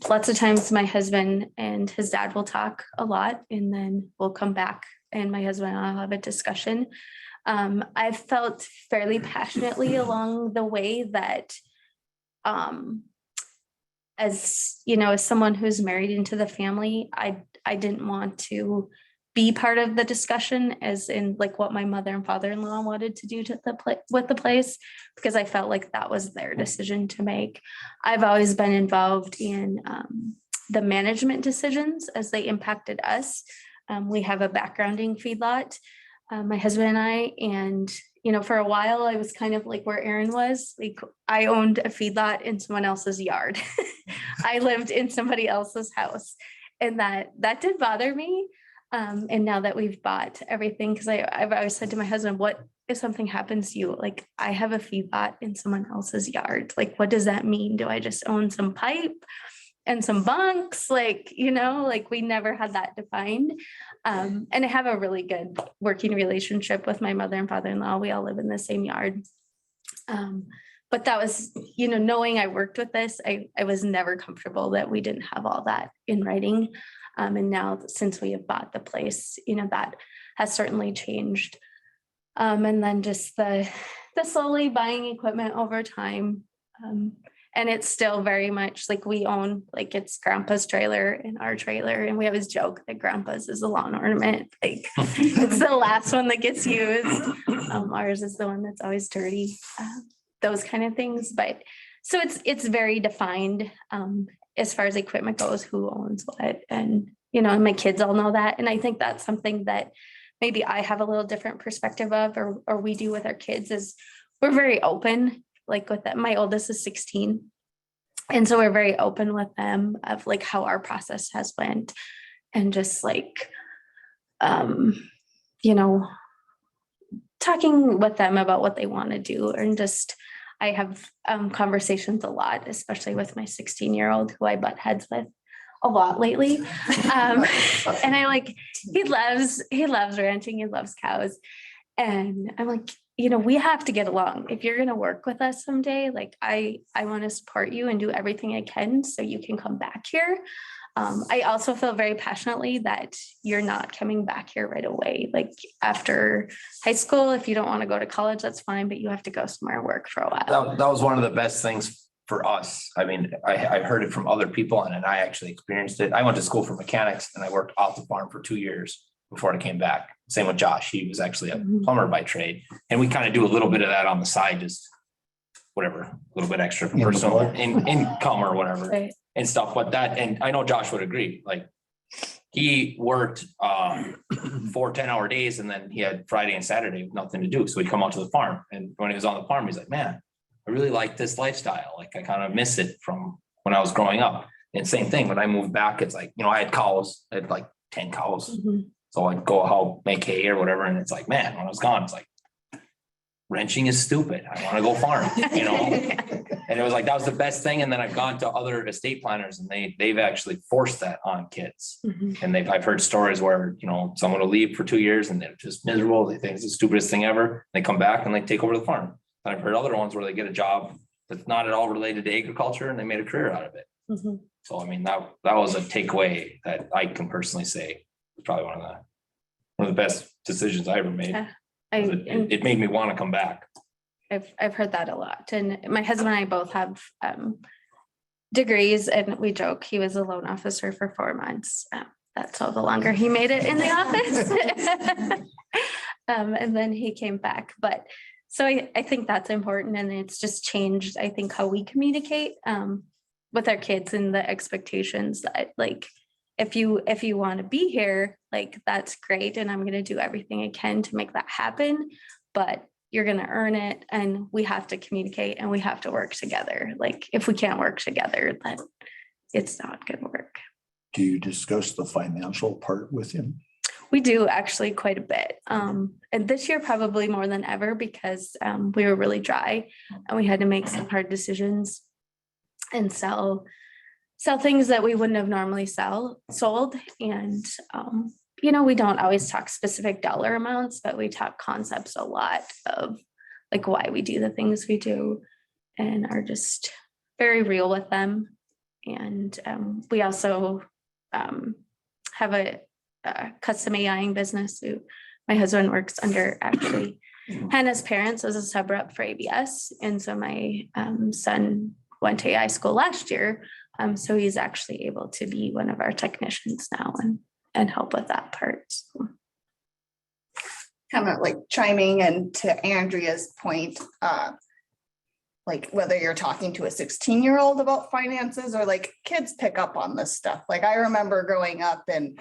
lots of times my husband and his dad will talk a lot, and then we'll come back and my husband and I'll have a discussion. I've felt fairly passionately along the way that as you know, as someone who's married into the family, I didn't want to be part of the discussion as in like what my mother and father-in-law wanted to do to with the place, because I felt like that was their decision to make. I've always been involved in the management decisions as they impacted us. We have a backgrounding feedlot, my husband and I, and you know, for a while I was kind of like where Aaron was. Like I owned a feedlot in someone else's yard. I lived in somebody else's house, and that did bother me. And now that we've bought everything, because I've always said to my husband, what if something happens to you? Like I have a feedlot in someone else's yard. Like, what does that mean? Do I just own some pipe and some bunks? Like, you know, like we never had that defined. And I have a really good working relationship with my mother and father-in-law. We all live in the same yard. But that was, you know, knowing I worked with this, I was never comfortable that we didn't have all that in writing. And now since we have bought the place, you know, that has certainly changed. And then just the slowly buying equipment over time. And it's still very much like we own, like it's grandpa's trailer and our trailer. And we always joke that grandpa's is a lawn ornament. Like it's the last one that gets used. Ours is the one that's always dirty, those kind of things. But so it's very defined as far as equipment goes, who owns what. And, you know, and my kids all know that. And I think that's something that maybe I have a little different perspective of, or we do with our kids is we're very open, like with that. My oldest is 16. And so we're very open with them of like how our process has went and just like, you know, talking with them about what they want to do and just, I have conversations a lot, especially with my 16-year-old who I butt heads with a lot lately. And I like, he loves ranching, he loves cows. And I'm like, you know, we have to get along. If you're going to work with us someday, like I want to support you and do everything I can so you can come back here. I also feel very passionately that you're not coming back here right away. Like after high school, if you don't want to go to college, that's fine, but you have to go somewhere and work for a while. That was one of the best things for us. I mean, I heard it from other people and I actually experienced it. I went to school for mechanics and I worked off the farm for 2 years before I came back. Same with Josh. He was actually a plumber by trade. And we kind of do a little bit of that on the side, just whatever, a little bit extra for personal income or whatever. Right. And stuff, but that, and I know Josh would agree, like he worked 4 10-hour days and then he had Friday and Saturday with nothing to do. So he'd come out to the farm. And when he was on the farm, he's like, man, I really like this lifestyle. Like I kind of miss it from when I was growing up. And same thing, when I moved back, it's like, you know, I had cows, I had like 10 cows. So I'd go out, make hay or whatever. And it's like, man, when I was gone, it's like, wrenching is stupid. I want to go farm, you know? And it was like, that was the best thing. And then I've gone to other estate planners and they've actually forced that on kids. And I've heard stories where, you know, someone will leave for 2 years and they're just miserable. They think it's the stupidest thing ever. They come back and they take over the farm. And I've heard other ones where they get a job that's not at all related to agriculture and they made a career out of it. So, I mean, that was a takeaway that I can personally say was probably one of the best decisions I ever made. Yeah. It made me want to come back. I've heard that a lot. And my husband and I both have degrees, and we joke he was a loan officer for 4 months. That's all the longer he made it in the office. And then he came back. But so I think that's important, and it's just changed, I think, how we communicate with our kids and the expectations that, like, if you want to be here, like, that's great. And I'm going to do everything I can to make that happen, but you're going to earn it. And we have to communicate and we have to work together. Like, if we can't work together, then it's not going to work. Do you discuss the financial part with him? We do, actually, quite a bit. And this year, probably more than ever, because we were really dry and we had to make some hard decisions and sell things that we wouldn't have normally sold. And, you know, we don't always talk specific dollar amounts, but we talk concepts a lot of like why we do the things we do and are just very real with them. And we also have a custom AIing business who my husband works under, actually. Hannah's parents as a sub rep for ABS. And so my son went to AI school last year. So he's actually able to be one of our technicians now and help with that part. So. Kind of like chiming in to Andrea's point, like whether you're talking to a 16-year-old about finances or like kids pick up on this stuff. Like I remember growing up and,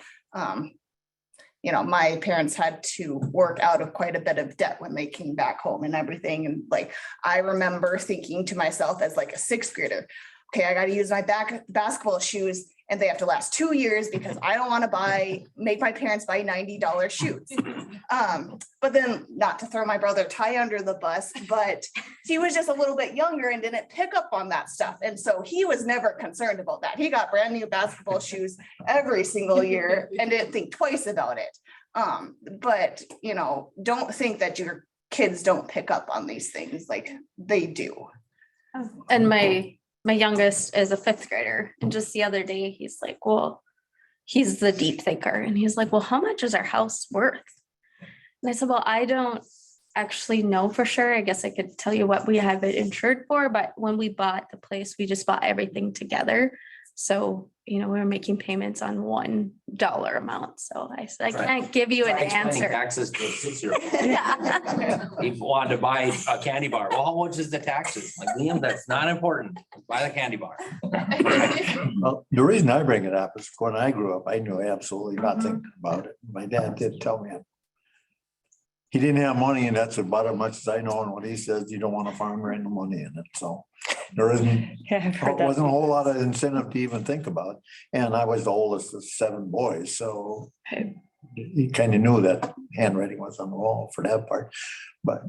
you know, my parents had to work out of quite a bit of debt when they came back home and everything. And like, I remember thinking to myself as like a 6th grader, okay, I got to use my basketball shoes and they have to last 2 years because I don't want to make my parents buy $90 shoes. But then, not to throw my brother Ty under the bus, but he was just a little bit younger and didn't pick up on that stuff. And so he was never concerned about that. He got brand new basketball shoes every single year and didn't think twice about it. But, you know, don't think that your kids don't pick up on these things, like they do. And my youngest is a 5th grader. And just the other day, he's like, well, he's the deep thinker. And he's like, well, how much is our house worth? And I said, well, I don't actually know for sure. I guess I could tell you what we have it insured for. But when we bought the place, we just bought everything together. So, you know, we were making payments on $1 amount. So I said, I can't give you an answer. Taxes to a 6-year-old. Yeah. He wanted to buy a candy bar. Well, how much is the taxes? Like, Liam, that's not important. Buy the candy bar. Well, the reason I bring it up is when I grew up, I knew absolutely nothing about it. My dad did tell me he didn't have money, and that's about as much as I know. And what he says, you don't want a farmer and the money in it, so there isn't. Yeah, I've heard that. Wasn't a whole lot of incentive to even think about. And I was the oldest of 7 boys, so he kind of knew that handwriting was on the wall for that part. But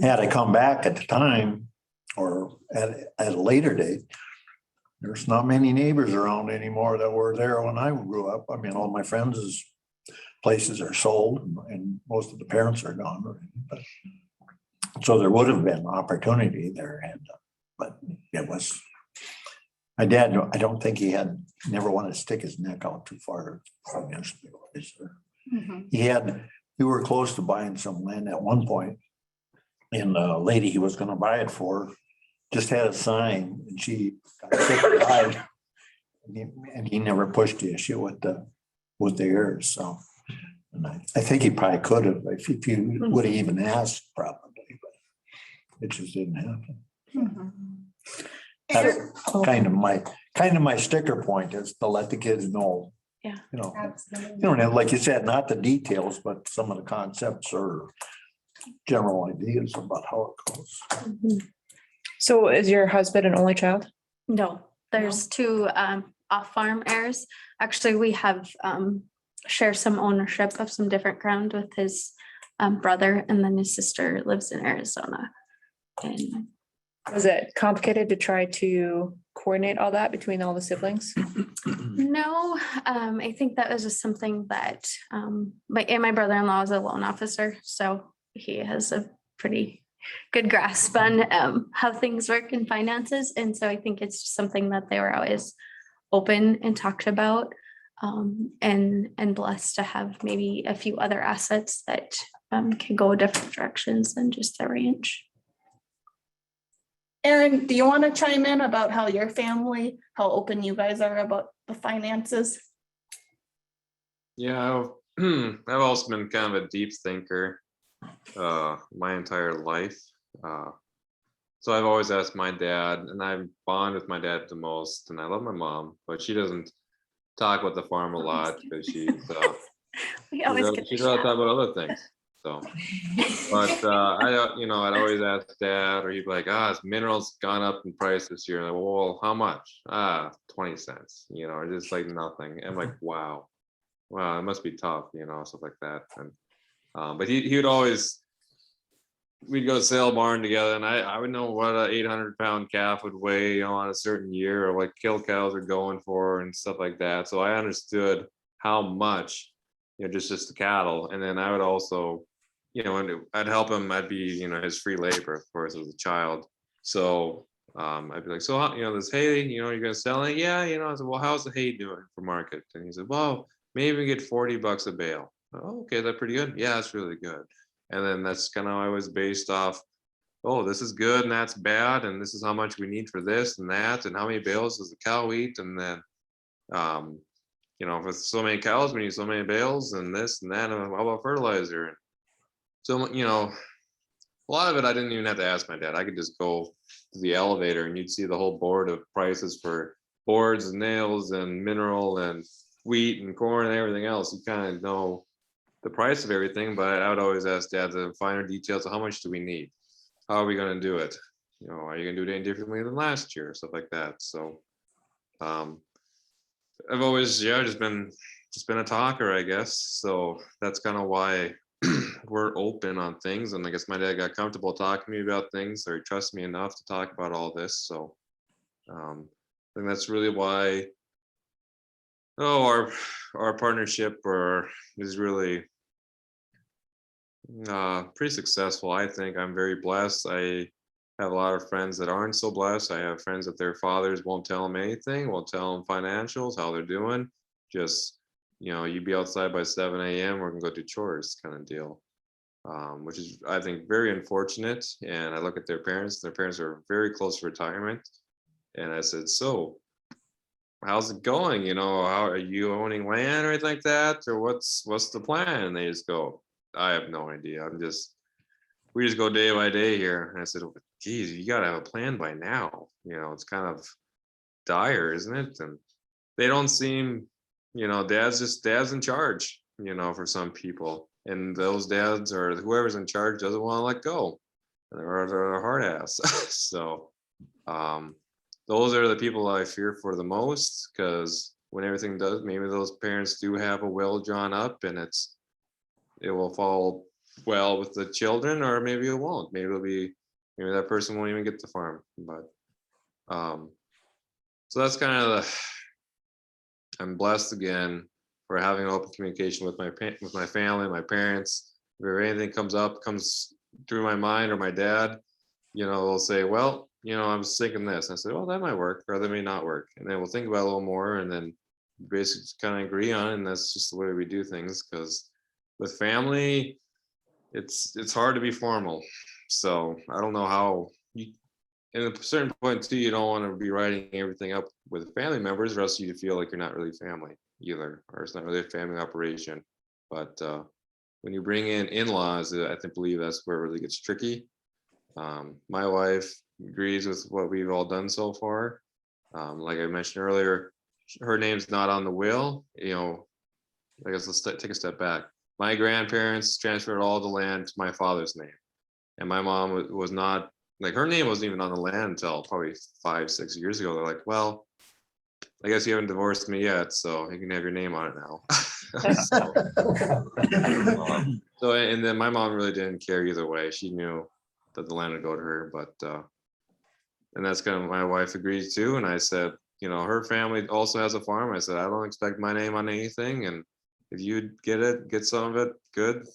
had I come back at the time or at a later date, there's not many neighbors around anymore that were there when I grew up. I mean, all my friends' places are sold and most of the parents are gone already. But so there would have been opportunity there, and but it was. My dad, I don't think he never wanted to stick his neck out too far financially. We were close to buying some land at one point, and the lady he was gonna buy it for just had a sign, and she got sick and died. And he never pushed the issue with the heirs, so. And I think he probably could have, if he would have even asked probably, but it just didn't happen. That's kind of my sticker point, is to let the kids know. Yeah. You know, like you said, not the details, but some of the concepts or general ideas about how it goes. So is your husband an only child? No, there's 2 off-farm heirs. Actually, we have share some ownership of some different ground with his brother, and then his sister lives in Arizona. And Was it complicated to try to coordinate all that between all the siblings? no, I think that was just something that my brother-in-law is a loan officer, so he has a pretty good grasp on how things work in finances. And so I think it's just something that they were always open and talked about. And blessed to have maybe a few other assets that can go different directions than just the ranch. Aaron, do you want to chime in about how your family, how open you guys are about the finances? Yeah, I've also been kind of a deep thinker my entire life. So I've always asked my dad, and I bond with my dad the most, and I love my mom, but she doesn't talk about the farm a lot because she's We always get she'd rather talk about other things. So, but I'd always ask Dad, or he'd be like, "His minerals gone up in price this year." And I'm like, well, how much? 20 cents. Or just like nothing. And I'm like, wow, it must be tough, stuff like that. And but he would always. We'd go sale barn together, and I would know what a 800-pound calf would weigh on a certain year, or what kill cows are going for and stuff like that. So I understood how much, just the cattle. And then I would also, and I'd help him. I'd be, his free labor, of course, as a child. So I'd be like, so, this hay, you're going to sell it? Yeah, I said, well, how's the hay doing for market? And he said, well, maybe we get $40 a bale. Oh, okay, that's pretty good. Yeah, that's really good. And then that's kind of how I was based off, oh, this is good and that's bad, and this is how much we need for this and that, and how many bales does the cow eat, and then, if it's so many cows, we need so many bales, and this and that, and how about fertilizer? So, a lot of it I didn't even have to ask my dad. I could just go to the elevator and you'd see the whole board of prices for boards and nails and mineral and wheat and corn and everything else. You kind of know the price of everything, but I would always ask Dad the finer details of how much do we need? How are we going to do it? Are you going to do it any differently than last year? Stuff like that. So I've always, just been a talker, I guess. So that's kind of why we're open on things. And I guess my dad got comfortable talking to me about things, or he trusts me enough to talk about all this. So I think that's really why our partnership is really pretty successful. I think I'm very blessed. I have a lot of friends that aren't so blessed. I have friends that their fathers won't tell them anything, won't tell them financials, how they're doing. Just, you be outside by 7 a.m. or can go do chores kind of deal, which is, I think, very unfortunate. And I look at their parents are very close to retirement. And I said, so how's it going? How are you owning land or anything like that? Or what's the plan? And they just go, I have no idea. We just go day by day here. And I said, geez, you got to have a plan by now. It's kind of dire, isn't it? And they don't seem, dad's in charge, for some people. and those dads or whoever's in charge doesn't want to let go. And they're a hard ass. So those are the people I fear for the most, because when everything does, maybe those parents do have a will drawn up and it will fall well with the children, or maybe it won't. Maybe that person won't even get the farm. But so that's kind of I'm blessed again for having open communication with my family, my parents. If anything comes through my mind or my dad, they'll say, well, I was thinking this. I said, well, that might work, or that may not work. And then we'll think about it a little more, and then basically kind of agree on it. And that's just the way we do things. Because with family, it's hard to be formal. So I don't know how in a certain point too, you don't want to be writing everything up with family members, or else you feel like you're not really family either, or it's not really a family operation. But when you bring in-laws, I believe that's where it really gets tricky. My wife agrees with what we've all done so far. Like I mentioned earlier, her name's not on the will. I guess let's take a step back. My grandparents transferred all the land to my father's name, and my mom was not, like, her name wasn't even on the land until probably 5-6 years ago. They're like, well, I guess you haven't divorced me yet, so you can have your name on it now. So, and then my mom really didn't care either way. She knew that the land would go to her, but and that's kind of my wife agreed to. And I said, her family also has a farm. I said, I don't expect my name on anything, and if you get some of it, good.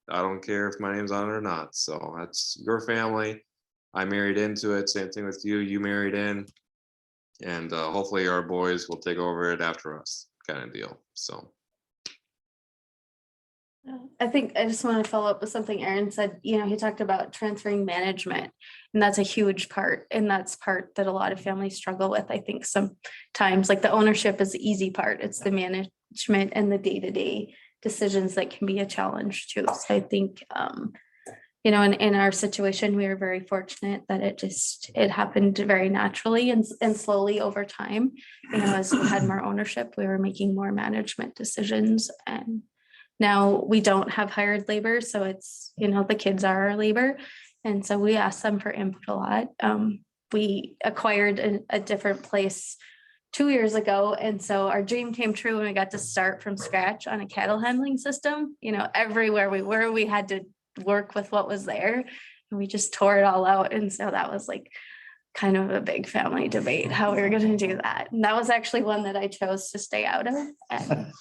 I don't care if my name's on it or not. So that's your family. I married into it. Same thing with you. You married in, and hopefully our boys will take over it after us, kind of deal. So I think I just want to follow up with something Aaron said. He talked about transferring management, and that's a huge part. And that's part that a lot of families struggle with. I think sometimes, like, the ownership is the easy part. It's the management and the day-to-day decisions that can be a challenge too. So I think, in our situation, we were very fortunate that it happened very naturally and slowly over time. As we had more ownership, we were making more management decisions, and now we don't have hired labor. So it's, the kids are our labor. And so we ask them for input a lot. We acquired a different place 2 years ago. And so our dream came true when we got to start from scratch on a cattle handling system. Everywhere we were, we had to work with what was there, and we just tore it all out. And so that was like kind of a big family debate how we were going to do that. And that was actually one that I chose to stay out of. And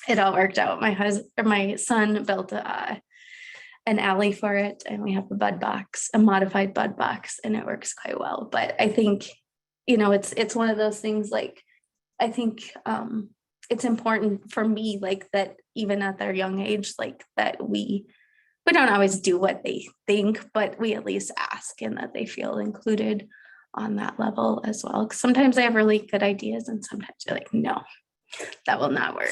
it all worked out. My son built an alley for it, and we have a modified bud box, and it works quite well. But I think, it's one of those things, like, I think it's important for me, like, that even at their young age, like, that we don't always do what they think, but we at least ask, and that they feel included on that level as well. 'Cause sometimes they have really good ideas, and sometimes they're like, no, that will not work.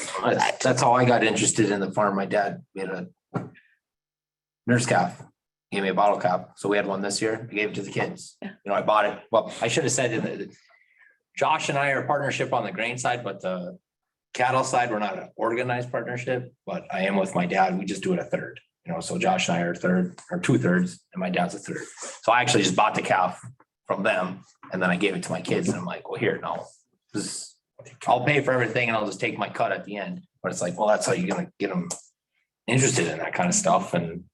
That's how I got interested in the farm. My dad made a nurse calf, gave me a bottle cap. So we had one this year. I gave it to the kids. Yeah. I bought it. Well, I should have said Josh and I are a partnership on the grain side, but the cattle side, we're not an organized partnership, but I am with my dad. We just do it a third. So Josh and I are a third, or 2/3, and my dad's a third. So I actually just bought the calf from them, and then I gave it to my kids, and I'm like, well, here, no, I'll pay for everything, and I'll just take my cut at the end. But it's like, well, that's how you're gonna get them interested in that kind of stuff. And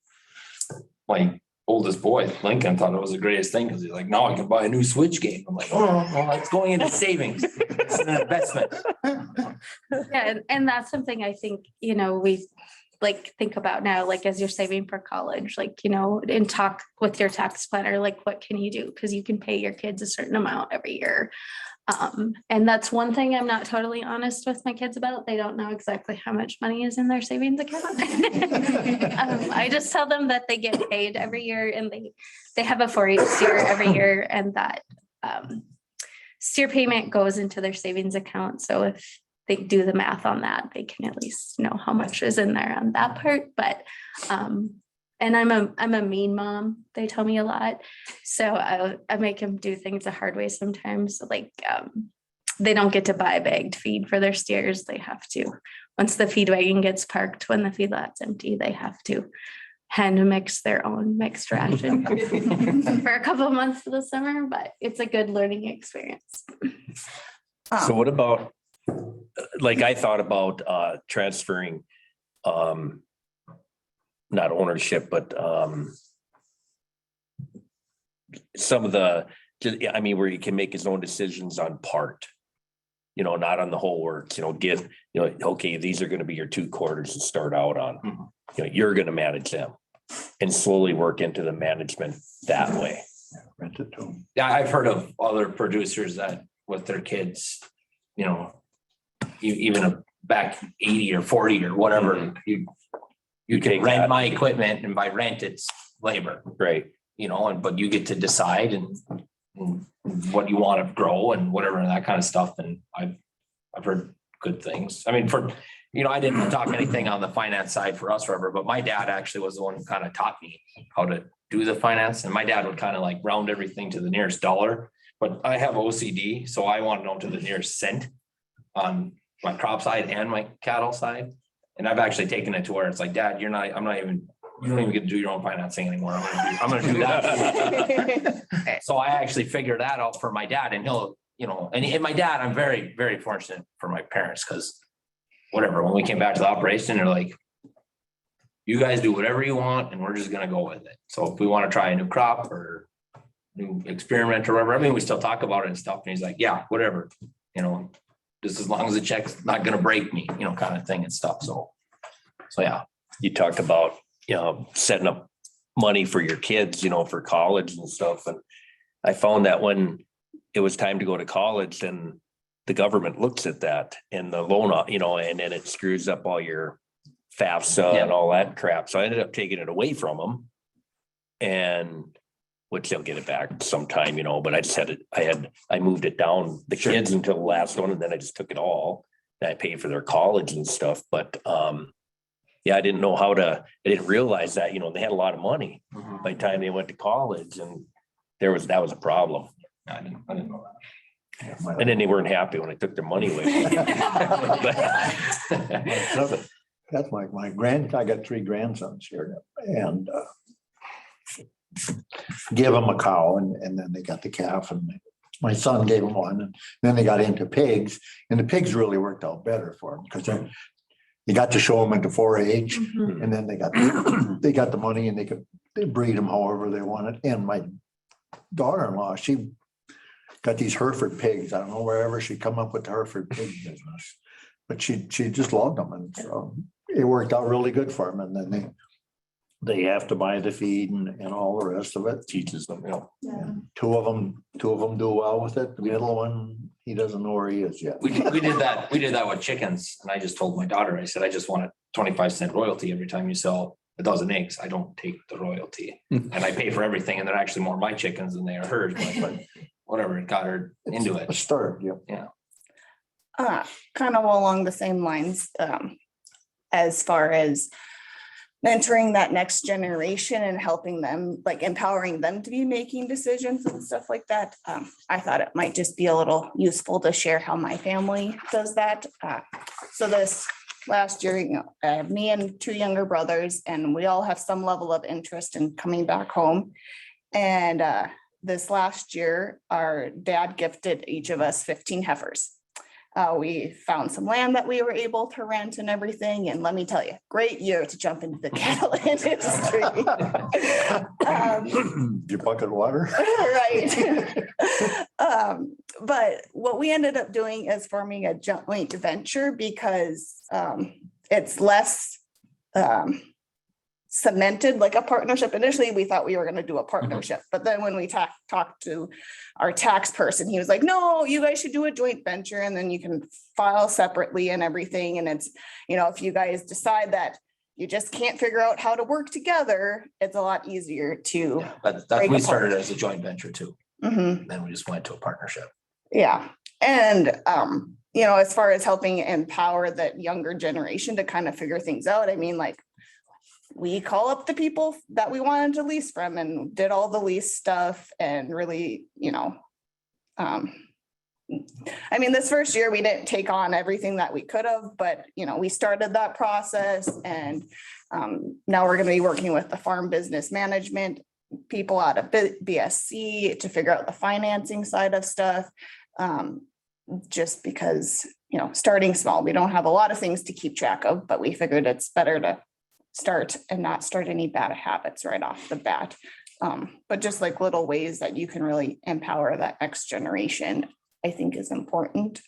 my oldest boy, Lincoln, thought it was the greatest thing, because he's like, no, I can buy a new Switch game. I'm like, oh, well, it's going into savings. It's an investment. Yeah, and that's something I think, we think about now, like, as you're saving for college, and talk with your tax planner, like, what can you do? Because you can pay your kids a certain amount every year. And that's one thing I'm not totally honest with my kids about. They don't know exactly how much money is in their savings account. I just tell them that they get paid every year, and they have a 4-H steer every year, and that steer payment goes into their savings account. So if they do the math on that, they can at least know how much is in there on that part. But and I'm a mean mom, they tell me a lot. So I make them do things the hard way sometimes. Like they don't get to buy bagged feed for their steers. They have to, once the feed wagon gets parked, when the feedlot's empty, they have to hand mix their own mixed ration for a couple of months of the summer, but it's a good learning experience. So what about, like, I thought about transferring, not ownership, but some of the, I mean, where he can make his own decisions on part, you know, not on the whole works, you know, give, you know, okay, these are gonna be your 2 quarters to start out on. You know, you're gonna manage them and slowly work into the management that way. Rent it to 'em. Yeah, I've heard of other producers that with their kids, you know, even a back 80 or 40 or whatever, you can take rent that. my equipment, and by rent, it's labor, Right. you know, but you get to decide and what you want to grow and whatever and that kind of stuff. And I've heard good things. I mean, you know, I didn't talk anything on the finance side for us forever, but my dad actually was the one who kind of taught me how to do the finance. And my dad would kind of like round everything to the nearest dollar. But I have OCD, so I want to know to the nearest cent on my crop side and my cattle side. And I've actually taken it to where it's like, Dad, you don't even get to do your own financing anymore. I'm gonna do that. So I actually figured that out for my dad, and he'll, you know, and my dad, I'm very, very fortunate for my parents, because whatever, when we came back to the operation, they're like, you guys do whatever you want and we're just gonna go with it. So if we want to try a new crop or new experiment or whatever, I mean, we still talk about it and stuff. And he's like, yeah, whatever, you know, just as long as the check's not gonna break me, you know, kind of thing and stuff. So yeah. You talked about, you know, setting up money for your kids, you know, for college and stuff. And I found that when it was time to go to college, then the government looks at that and the loan, you know, and then it screws up all your FAFSA and all that crap. So I ended up taking it away from them, and which they'll get it back sometime, you know, but I just had it, I moved it down the kids until the last one, and then I just took it all. And I paid for their college and stuff, but yeah, I didn't know I didn't realize that, you know, they had a lot of money by the time they went to college, and that was a problem. I didn't know that. And then they weren't happy when I took their money away. That's my I got 3 grandsons here, and give them a cow, and then they got the calf, and my son gave them one, and then they got into pigs, and the pigs really worked out better for them, because you got to show them into 4-H, and then they got the money, and they breed them however they wanted. And my daughter-in-law, she got these Hereford pigs. I don't know wherever she come up with the Hereford pig business, but she just loved them, and so it worked out really good for them. And then they have to buy the feed and all the rest of it. Teaches them, you know. Yeah. Two of them do well with it. The middle one, he doesn't know where he is yet. We did that with chickens, and I just told my daughter, I said, I just want a 25-cent royalty every time you sell a dozen eggs. I don't take the royalty, and I pay for everything, and they're actually more my chickens than they are hers. But whatever, it got her into it. A start, yeah. Kind of along the same lines, as far as mentoring that next generation and helping them, like empowering them to be making decisions and stuff like that. I thought it might just be a little useful to share how my family does that. So this last year, you know, I have me and 2 younger brothers, and we all have some level of interest in coming back home. And this last year, our dad gifted each of us 15 heifers. We found some land that we were able to rent and everything. And let me tell you, great year to jump into the cattle industry. Your bucket of water. Right. But what we ended up doing is forming a joint venture, because it's less cemented like a partnership. Initially, we thought we were going to do a partnership, but then when we talked to our tax person, he was like, no, you guys should do a joint venture, and then you can file separately and everything. And it's, you know, if you guys decide that you just can't figure out how to work together, it's a lot easier to. Yeah, but break we apart. started as a joint venture too. Mhm. Then we just went to a partnership. Yeah. And, you know, as far as helping empower that younger generation to kind of figure things out, I mean, like, we call up the people that we wanted to lease from and did all the lease stuff, and really, you know, I mean, this first year, we didn't take on everything that we could have, but, we started that process and now we're gonna be working with the farm business management people out of BSC to figure out the financing side of stuff. Just because, starting small, we don't have a lot of things to keep track of, but we figured it's better to start and not start any bad habits right off the bat. But just like little ways that you can really empower that next generation, I think is important.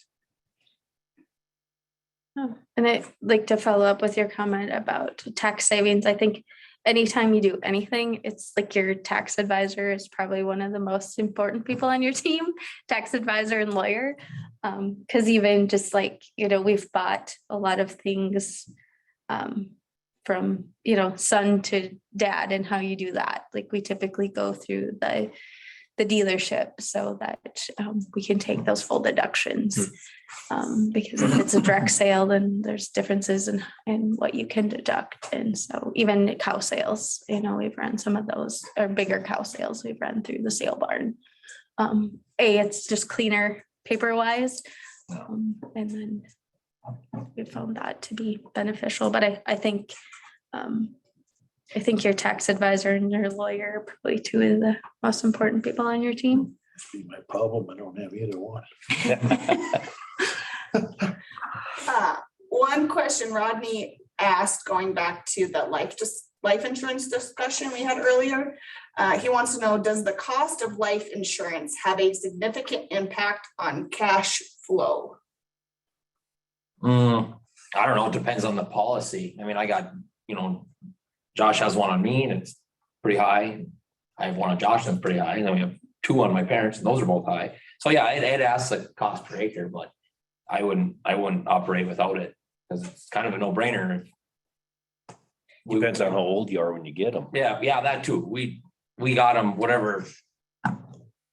And I'd like to follow up with your comment about tax savings. I think anytime you do anything, it's like your tax advisor is probably one of the most important people on your team, tax advisor and lawyer. Because even just like, we've bought a lot of things from, son to dad and how you do that. Like we typically go through the dealership so that we can take those full deductions. Because if it's a direct sale, then there's differences in what you can deduct. And so even cow sales, we've run some of those, or bigger cow sales we've run through the sale barn. It's just cleaner paper wise. And then we found that to be beneficial, but I think your tax advisor and your lawyer are probably two of the most important people on your team. Be my problem. I don't have either one. One question Rodney asked, going back to the life insurance discussion we had earlier. He wants to know, does the cost of life insurance have a significant impact on cash flow? I don't know. It depends on the policy. I mean, I got, Josh has one on me and it's pretty high. I have one on Josh that's pretty high. And then we have two on my parents and those are both high. So yeah, it asks the cost per acre, but I wouldn't operate without it because it's kind of a no brainer. Depends on how old you are when you get them. Yeah, that too. We got them, whatever.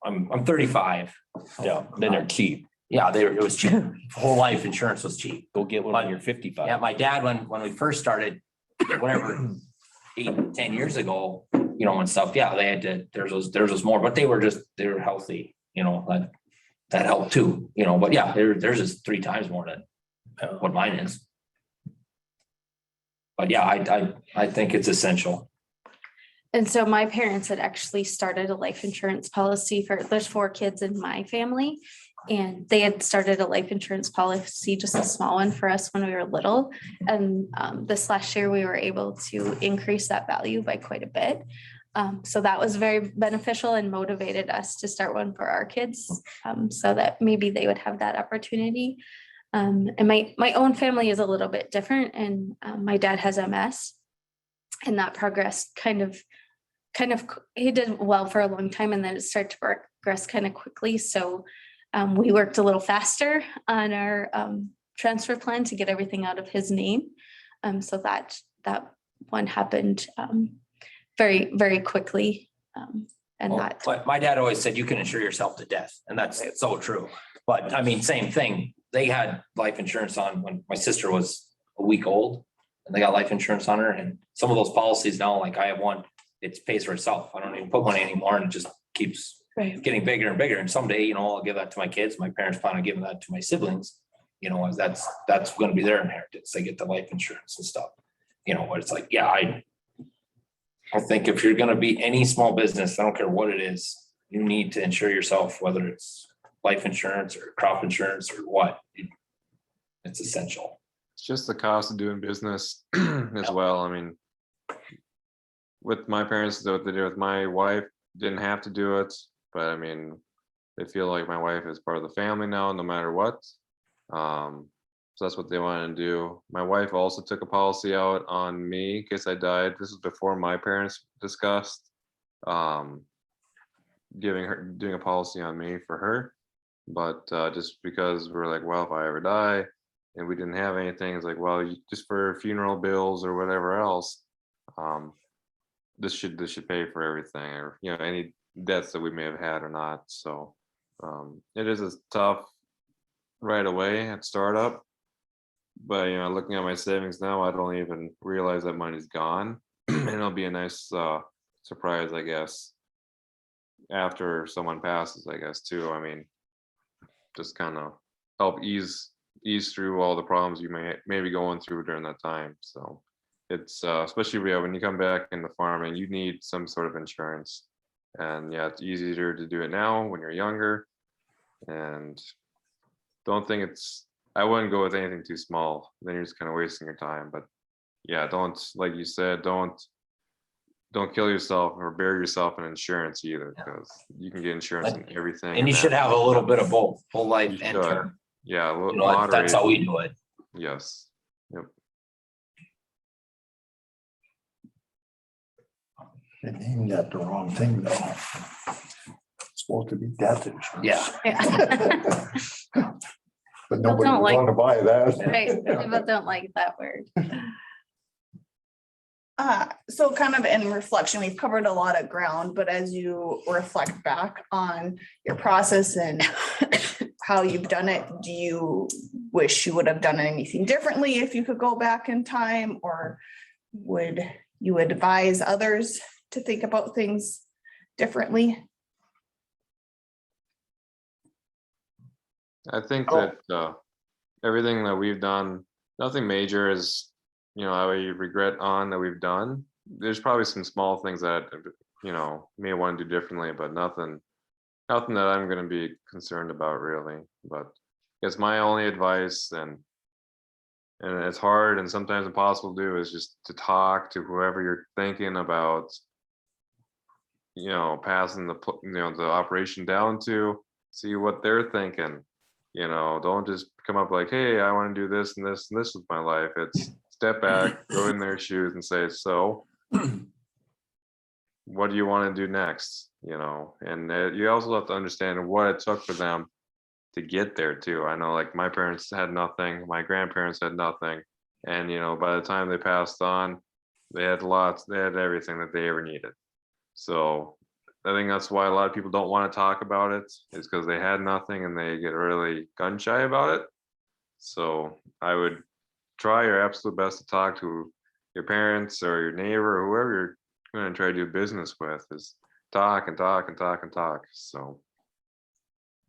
I'm 35. Yeah, then they're cheap. Yeah, it was cheap. Whole life insurance was cheap. Go get one when you're 55. Yeah, my dad, when we first started, whatever, 8-10 years ago, and stuff. Yeah, they had to, theirs was more, but they were healthy, that helped too, but yeah, theirs is 3 times more than what mine is. But yeah, I think it's essential. And so my parents had actually started a life insurance policy there's 4 kids in my family. And they had started a life insurance policy, just a small one for us when we were little. And this last year, we were able to increase that value by quite a bit. So that was very beneficial and motivated us to start one for our kids so that maybe they would have that opportunity. And my own family is a little bit different. And my dad has MS. And that progressed kind of, he did well for a long time. And then it started to progress kind of quickly. So we worked a little faster on our transfer plan to get everything out of his name. So that one happened very, very quickly. My dad always said you can insure yourself to death, and that's so true. But I mean, same thing. They had life insurance on when my sister was a week old, and they got life insurance on her. And some of those policies now, like I have one, it pays for itself. I don't even put money anymore, and it just keeps getting bigger and bigger. And someday, I'll give that to my kids. My parents plan on giving that to my siblings. That's going to be their inheritance. They get the life insurance and stuff. But it's like, yeah, I think if you're going to be any small business, I don't care what it is, you need to insure yourself, whether it's life insurance or crop insurance or what. It's essential. It's just the cost of doing business as well. I mean, with my parents, what they did with my wife, didn't have to do it. But I mean, they feel like my wife is part of the family now, no matter what. So that's what they wanted to do. My wife also took a policy out on me in case I died. This was before my parents discussed doing a policy on me for her. But just because we're like, well, if I ever die and we didn't have anything, it's like, well, just for funeral bills or whatever else, this should pay for everything, or any debts that we may have had or not. So it is a tough right away at startup, but looking at my savings now, I don't even realize that money's gone. And it'll be a nice surprise, I guess, after someone passes, I guess, too. I mean, just kind of help ease through all the problems you may be going through during that time. So it's especially when you come back into farming, you need some sort of insurance. And yeah, it's easier to do it now when you're younger. And don't think I wouldn't go with anything too small. Then you're just kind of wasting your time. But yeah, don't, like you said, don't kill yourself or bury yourself in insurance either, because you can get insurance in everything. And you should have a little bit of both, full life You and should. term. Yeah, You know, that's how we do it. Yes. Yep. They named that the wrong thing though. It's supposed to be death insurance. Yeah. Yeah. But People nobody don't would like- want to buy that. Right, people don't like that word. So kind of in reflection, we've covered a lot of ground, but as you reflect back on your process and how you've done it, do you wish you would have done anything differently if you could go back in time? Or would you advise others to think about things differently? I think that everything that we've done, nothing major is, I regret on that we've done. There's probably some small things that, may want to do differently, but nothing that I'm going to be concerned about really. But it's my only advice, and it's hard and sometimes impossible to do, is just to talk to whoever you're thinking about, passing the operation down to, see what they're thinking. Don't just come up like, hey, I want to do this and this and this with my life. It's step back, go in their shoes and say, so what do you want to do next? And you also have to understand what it took for them to get there too. I know, like, my parents had nothing, my grandparents had nothing. And, by the time they passed on, they had everything that they ever needed. So I think that's why a lot of people don't want to talk about it, is because they had nothing and they get really gun shy about it. So I would try your absolute best to talk to your parents or your neighbor or whoever you're going to try to do business with, is talk and talk and talk and talk. So,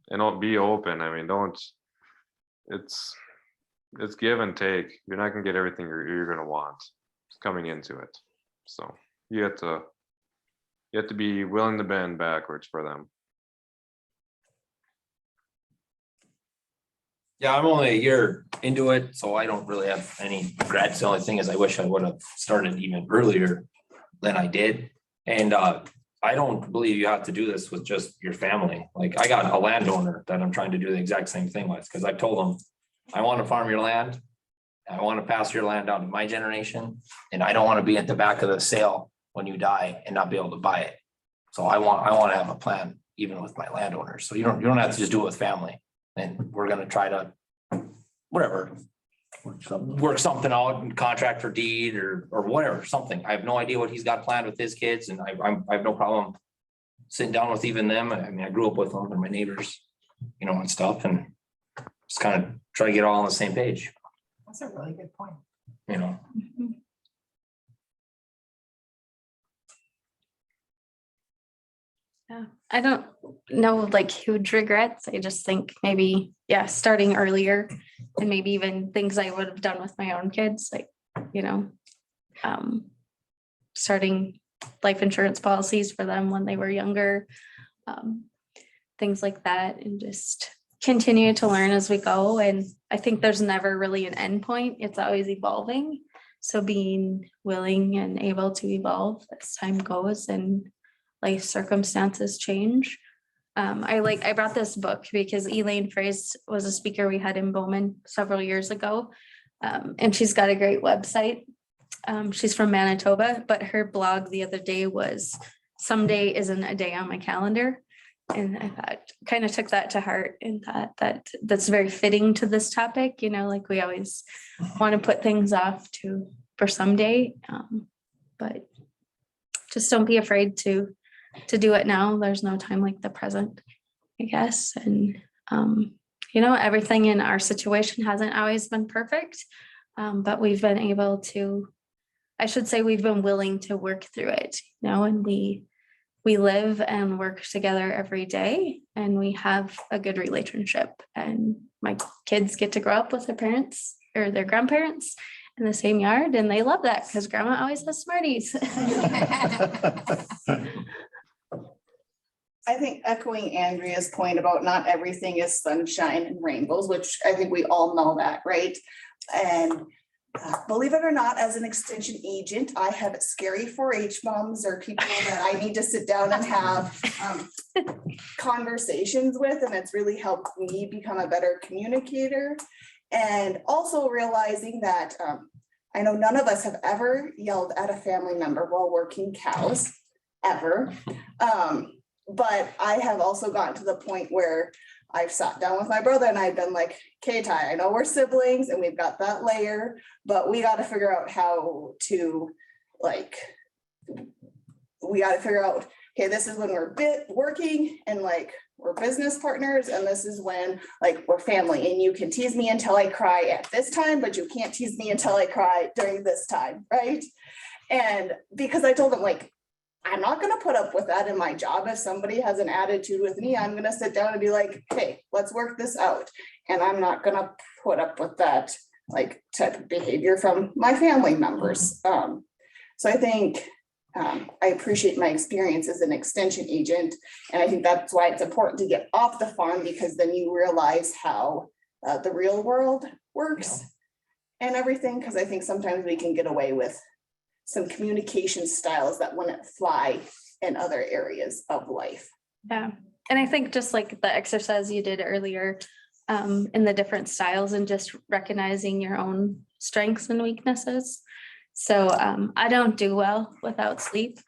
and don't be open. I mean, it's give and take. You're not going to get everything you're going to want coming into it. So you have to be willing to bend backwards for them. Yeah, I'm only a year into it, so I don't really have any regrets. The only thing is I wish I would have started even earlier than I did. And I don't believe you have to do this with just your family. Like, I got a landowner that I'm trying to do the exact same thing with, because I've told him, I want to farm your land. I want to pass your land down to my generation, and I don't want to be at the back of the sale when you die and not be able to buy it. So I want to have a plan even with my landowners. So you don't have to just do it with family. And we're gonna try to, whatever, work something out and contract for deed or whatever, something. I have no idea what he's got planned with his kids, and I have no problem sitting down with even them. I mean, I grew up with them, they're my neighbors, and stuff, and just kind of try to get all on the same page. That's a really good point. Yeah, I don't know like huge regrets. I just think maybe, starting earlier and maybe even things I would have done with my own kids, like, starting life insurance policies for them when they were younger, things like that, and just continue to learn as we go. And I think there's never really an end point. It's always evolving. So being willing and able to evolve as time goes and life circumstances change. I brought this book because Elaine Fraze was a speaker we had in Bowman several years ago. And she's got a great website. She's from Manitoba, but her blog the other day was "Someday isn't a day on my calendar." And I thought, kind of took that to heart and thought that's very fitting to this topic. Like, we always want to put things off for someday. But just don't be afraid to do it now. There's no time like the present, I guess. And, everything in our situation hasn't always been perfect, but we've been able to, I should say, we've been willing to work through it, and we we live and work together every day, and we have a good relationship. And my kids get to grow up with their parents or their grandparents in the same yard, and they love that because grandma always has Smarties. I think echoing Andrea's point about not everything is sunshine and rainbows, which I think we all know that, right? And believe it or not, as an extension agent, I have scary 4-H moms or people that I need to sit down and have conversations with, and it's really helped me become a better communicator. And also realizing that I know none of us have ever yelled at a family member while working cows, ever. But I have also gotten to the point where I've sat down with my brother and I've been like, okay, Ty, I know we're siblings and we've got that layer, but we got to figure out how to we got to figure out, okay, this is when we're working and like we're business partners, and this is when like we're family, and you can tease me until I cry at this time, but you can't tease me until I cry during this time, right? And because I told them, like, I'm not going to put up with that in my job. If somebody has an attitude with me, I'm going to sit down and be like, hey, let's work this out. And I'm not going to put up with that like type of behavior from my family members. So I think I appreciate my experience as an extension agent. And I think that's why it's important to get off the farm, because then you realize how the real world works and everything. Because I think sometimes we can get away with some communication styles that wouldn't fly in other areas of life. Yeah. And I think just like the exercise you did earlier, in the different styles and just recognizing your own strengths and weaknesses. So I don't do well without sleep.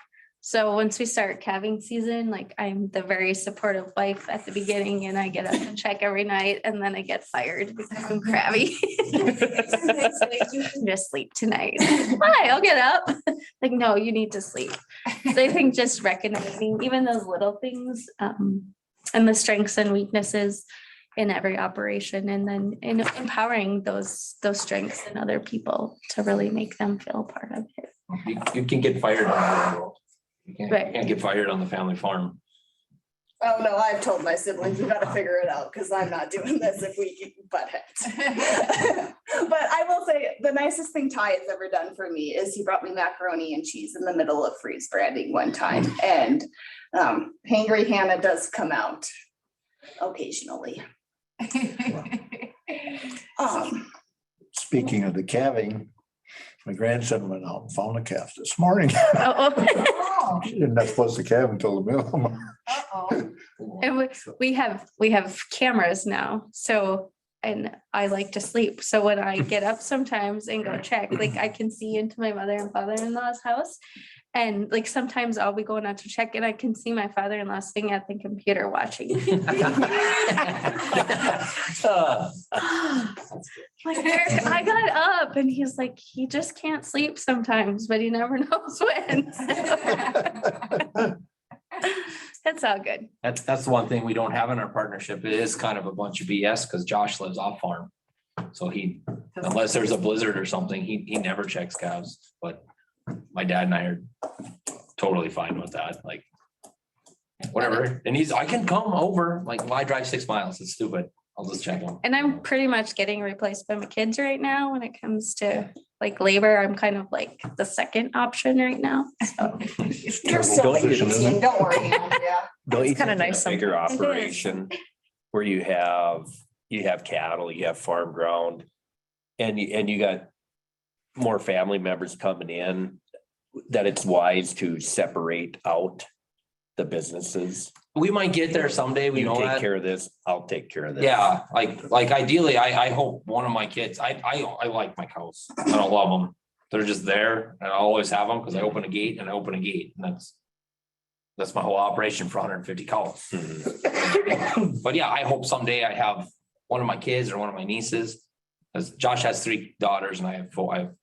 So once we start calving season, like I'm the very supportive wife at the beginning, and I get up and check every night, and then I get fired because I'm crabby. Just sleep tonight. Hi, I'll get up. Like, no, you need to sleep. So I think just recognizing even those little things, and the strengths and weaknesses in every operation, and then empowering those strengths in other people to really make them feel part of it. You can get fired on the railroad. You Right. can't get fired on the family farm. Oh, no, I've told my siblings, we got to figure it out, because I'm not doing this if we butt heads. But I will say the nicest thing Ty has ever done for me is he brought me macaroni and cheese in the middle of freeze branding one time. And Hangry Hannah does come out occasionally. Speaking of the calving, my grandson went out and found a calf this morning. Oh, You're not supposed to calve until the middle of March. and we have cameras now, so, and I like to sleep. So when I get up sometimes and go check, like I can see into my mother and father-in-law's house. And like sometimes I'll be going out to check and I can see my father-in-law sitting at the computer watching. Like, Eric, I got up, and he's like, he just can't sleep sometimes, but he never knows when. That's all good. That's the one thing we don't have in our partnership. It is kind of a bunch of BS because Josh lives off farm. So he, unless there's a blizzard or something, he never checks calves. But my dad and I are totally fine with that. Like, whatever. And I can come over, like, why drive 6 miles? It's stupid. I'll just check them. And I'm pretty much getting replaced by my kids right now when it comes to like labor. I'm kind of like the second option right now. So You're so Don't you- busy, don't worry, Andrea. Don't you It's kinda think in a nice bigger sometimes. It is. operation where you have cattle, you have farm ground, and you got more family members coming in, that it's wise to separate out the businesses? We might get there someday. We You know take that. care of this, I'll take care of this. Yeah, like ideally, I hope one of my kids, I like my cows. I don't love them. They're just there, and I always have them because I open a gate and I open a gate, and that's my whole operation for 150 cows. Mhm. But yeah, I hope someday I have one of my kids or one of my nieces. As Josh has 3 daughters and I have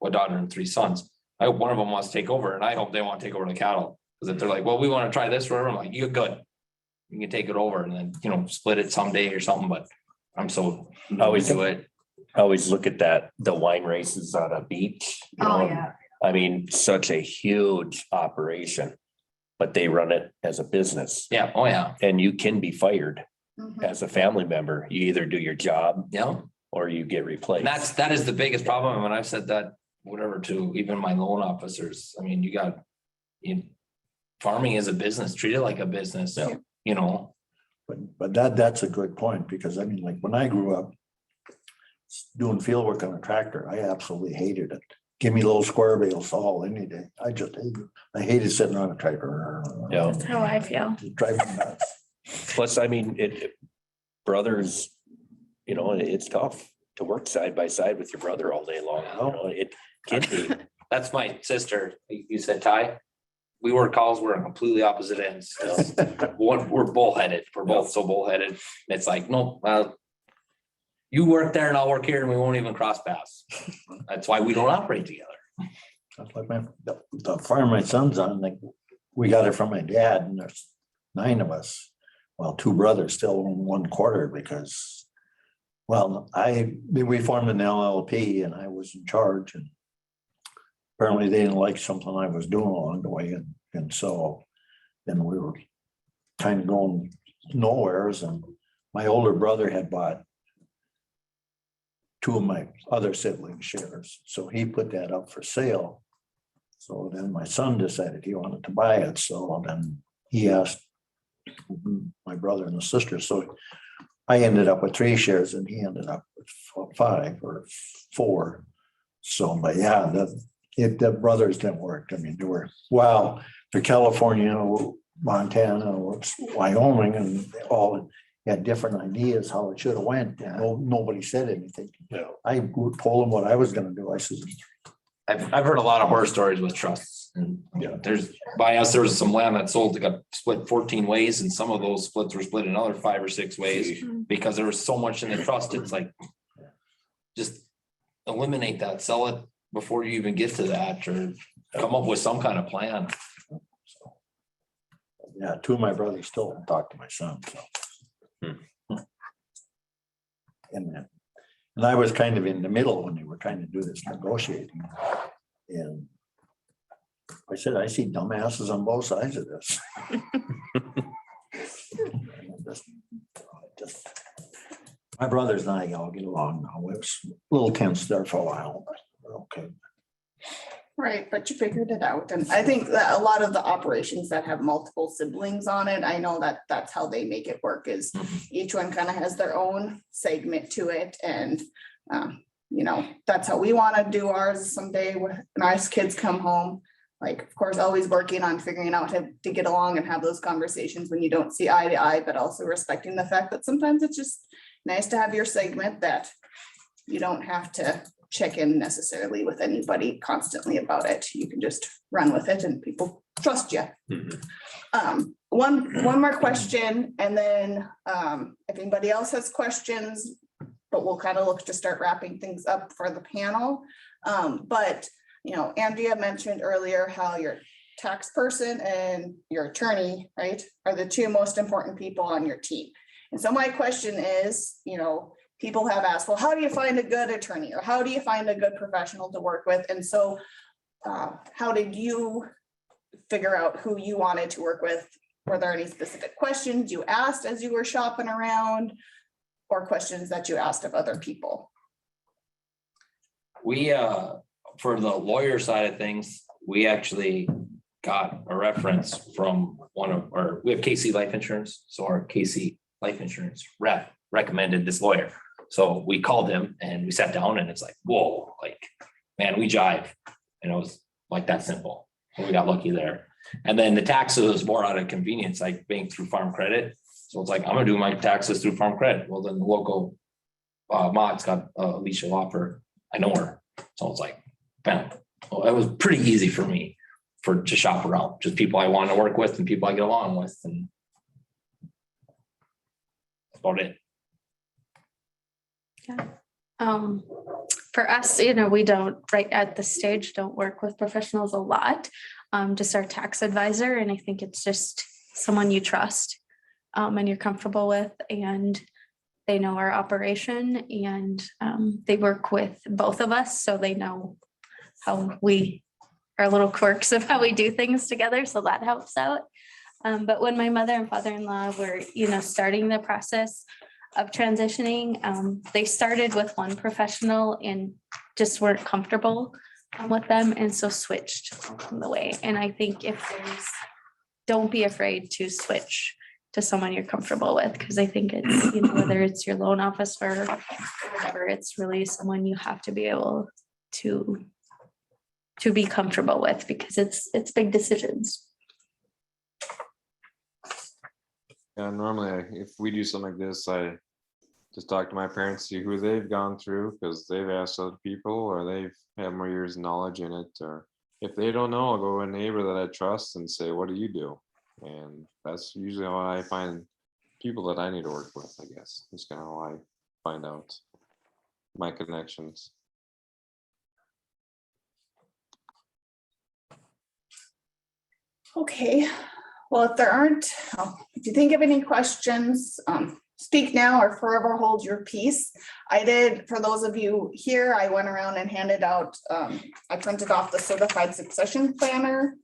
a daughter and 3 sons. I hope one of them wants to take over, and I hope they want to take over the cattle. Because if they're like, well, we want to try this for, I'm like, you're good. You can take it over and then, split it someday or something, but I'm so always do it. I always look at the wine races on a beach. you Oh, know, yeah. I mean, such a huge operation. but they run it as a business Yeah, oh, yeah, and you can be fired Mhm. as a family member. You either do your job yeah. or you get replaced. And that is the biggest problem. When I've said that, whatever, to even my loan officers, I mean, farming is a business, treat it like a business, Yeah. you know? But that's a good point, because I mean, like, when I grew up doing field work on a tractor, I absolutely hated it. Give me little square bales all any day. I hated sitting on a tractor. Yeah. That's how I feel. Drive me nuts. Plus, I mean, brothers, it's tough to work side by side with your brother all day long. It can be. That's my sister. You said Ty? We work calls, we're on completely opposite ends. We're bullheaded. We're both so bullheaded. And it's like, no, well, you work there and I'll work here and we won't even cross paths. That's why we don't operate together. That's like the farm my son's on, like, we got it from my dad, and there's 9 of us. Well, 2 brothers still own 1/4 because, well, we formed an LLP and I was in charge, and apparently they didn't like something I was doing along the way, and so then we were kind of going nowheres, and my older brother had bought 2 of my other siblings' shares, so he put that up for sale. So then my son decided he wanted to buy it, so then he asked my brother and the sister, so I ended up with 3 shares and he ended up with 5 or 4. So, but yeah, the brothers didn't work. I mean, they're California, Montana, Wyoming, and they all had different ideas how it should have went. And nobody said anything. I told them what I was gonna do. I said, I've heard a lot of horror stories with trusts, and by us, there was some land that sold, that got split 14 ways, and some of those splits were split another 5 or 6 ways because there was so much in the trust. It's like, just eliminate that, sell it before you even get to that, or come up with some kind of plan. yeah, 2 of my brothers still don't talk to my son, so. And I was kind of in the middle when they were trying to do this negotiating. And I said, I see dumbasses on both sides of this. My brothers and I all get along now. It was a little tense there for a while, but we're okay. Right, but you figured it out. And I think that a lot of the operations that have multiple siblings on it, I know that that's how they make it work, is each one kind of has their own segment to it. And, that's how we want to do ours someday when our kids come home. Like, of course, always working on figuring out how to get along and have those conversations when you don't see eye to eye, but also respecting the fact that sometimes it's just nice to have your segment that you don't have to check in necessarily with anybody constantly about it. You can just run with it and people trust you. One more question, and then if anybody else has questions, but we'll kind of look to start wrapping things up for the panel. But Andrea mentioned earlier how your tax person and your attorney, right, are the 2 most important people on your team. And so my question is, people have asked, well, how do you find a good attorney, or how do you find a good professional to work with? And so how did you figure out who you wanted to work with? Were there any specific questions you asked as you were shopping around, or questions that you asked of other people? We, for the lawyer side of things, we actually got a reference from we have KC Life Insurance. So our KC Life Insurance rep recommended this lawyer. So we called him and we sat down, and it's like, whoa, like, man, we jive. And it was like that simple. So we got lucky there. And then the taxes was more out of convenience, like being through Farm Credit. So it's like, I'm gonna do my taxes through Farm Credit. Well, then the local mod's got Alicia Loffer. I know her. So it's like, man, it was pretty easy for me to shop around, just people I want to work with and people I get along with, and that's about it. For us, we don't, right at this stage, don't work with professionals a lot. Just our tax advisor. And I think it's just someone you trust and you're comfortable with, and they know our operation, and they work with both of us, so they know how we our little quirks of how we do things together, so that helps out. But when my mother and father-in-law were, starting the process of transitioning, they started with one professional and just weren't comfortable with them, and so switched along the way. And I think don't be afraid to switch to someone you're comfortable with, because I think it's, whether it's your loan officer or whatever, it's really someone you have to be able to be comfortable with, because it's big decisions. Yeah, normally if we do something like this, I just talk to my parents, see who they've gone through, because they've asked other people or they've had more years of knowledge in it. Or if they don't know, I'll go to a neighbor that I trust and say, what do you do? And that's usually how I find people that I need to work with, I guess. That's kind of how I find out my connections. Okay, well, if you think of any questions, speak now or forever hold your peace. I did, for those of you here, I went around and handed out, I printed off the certified succession planner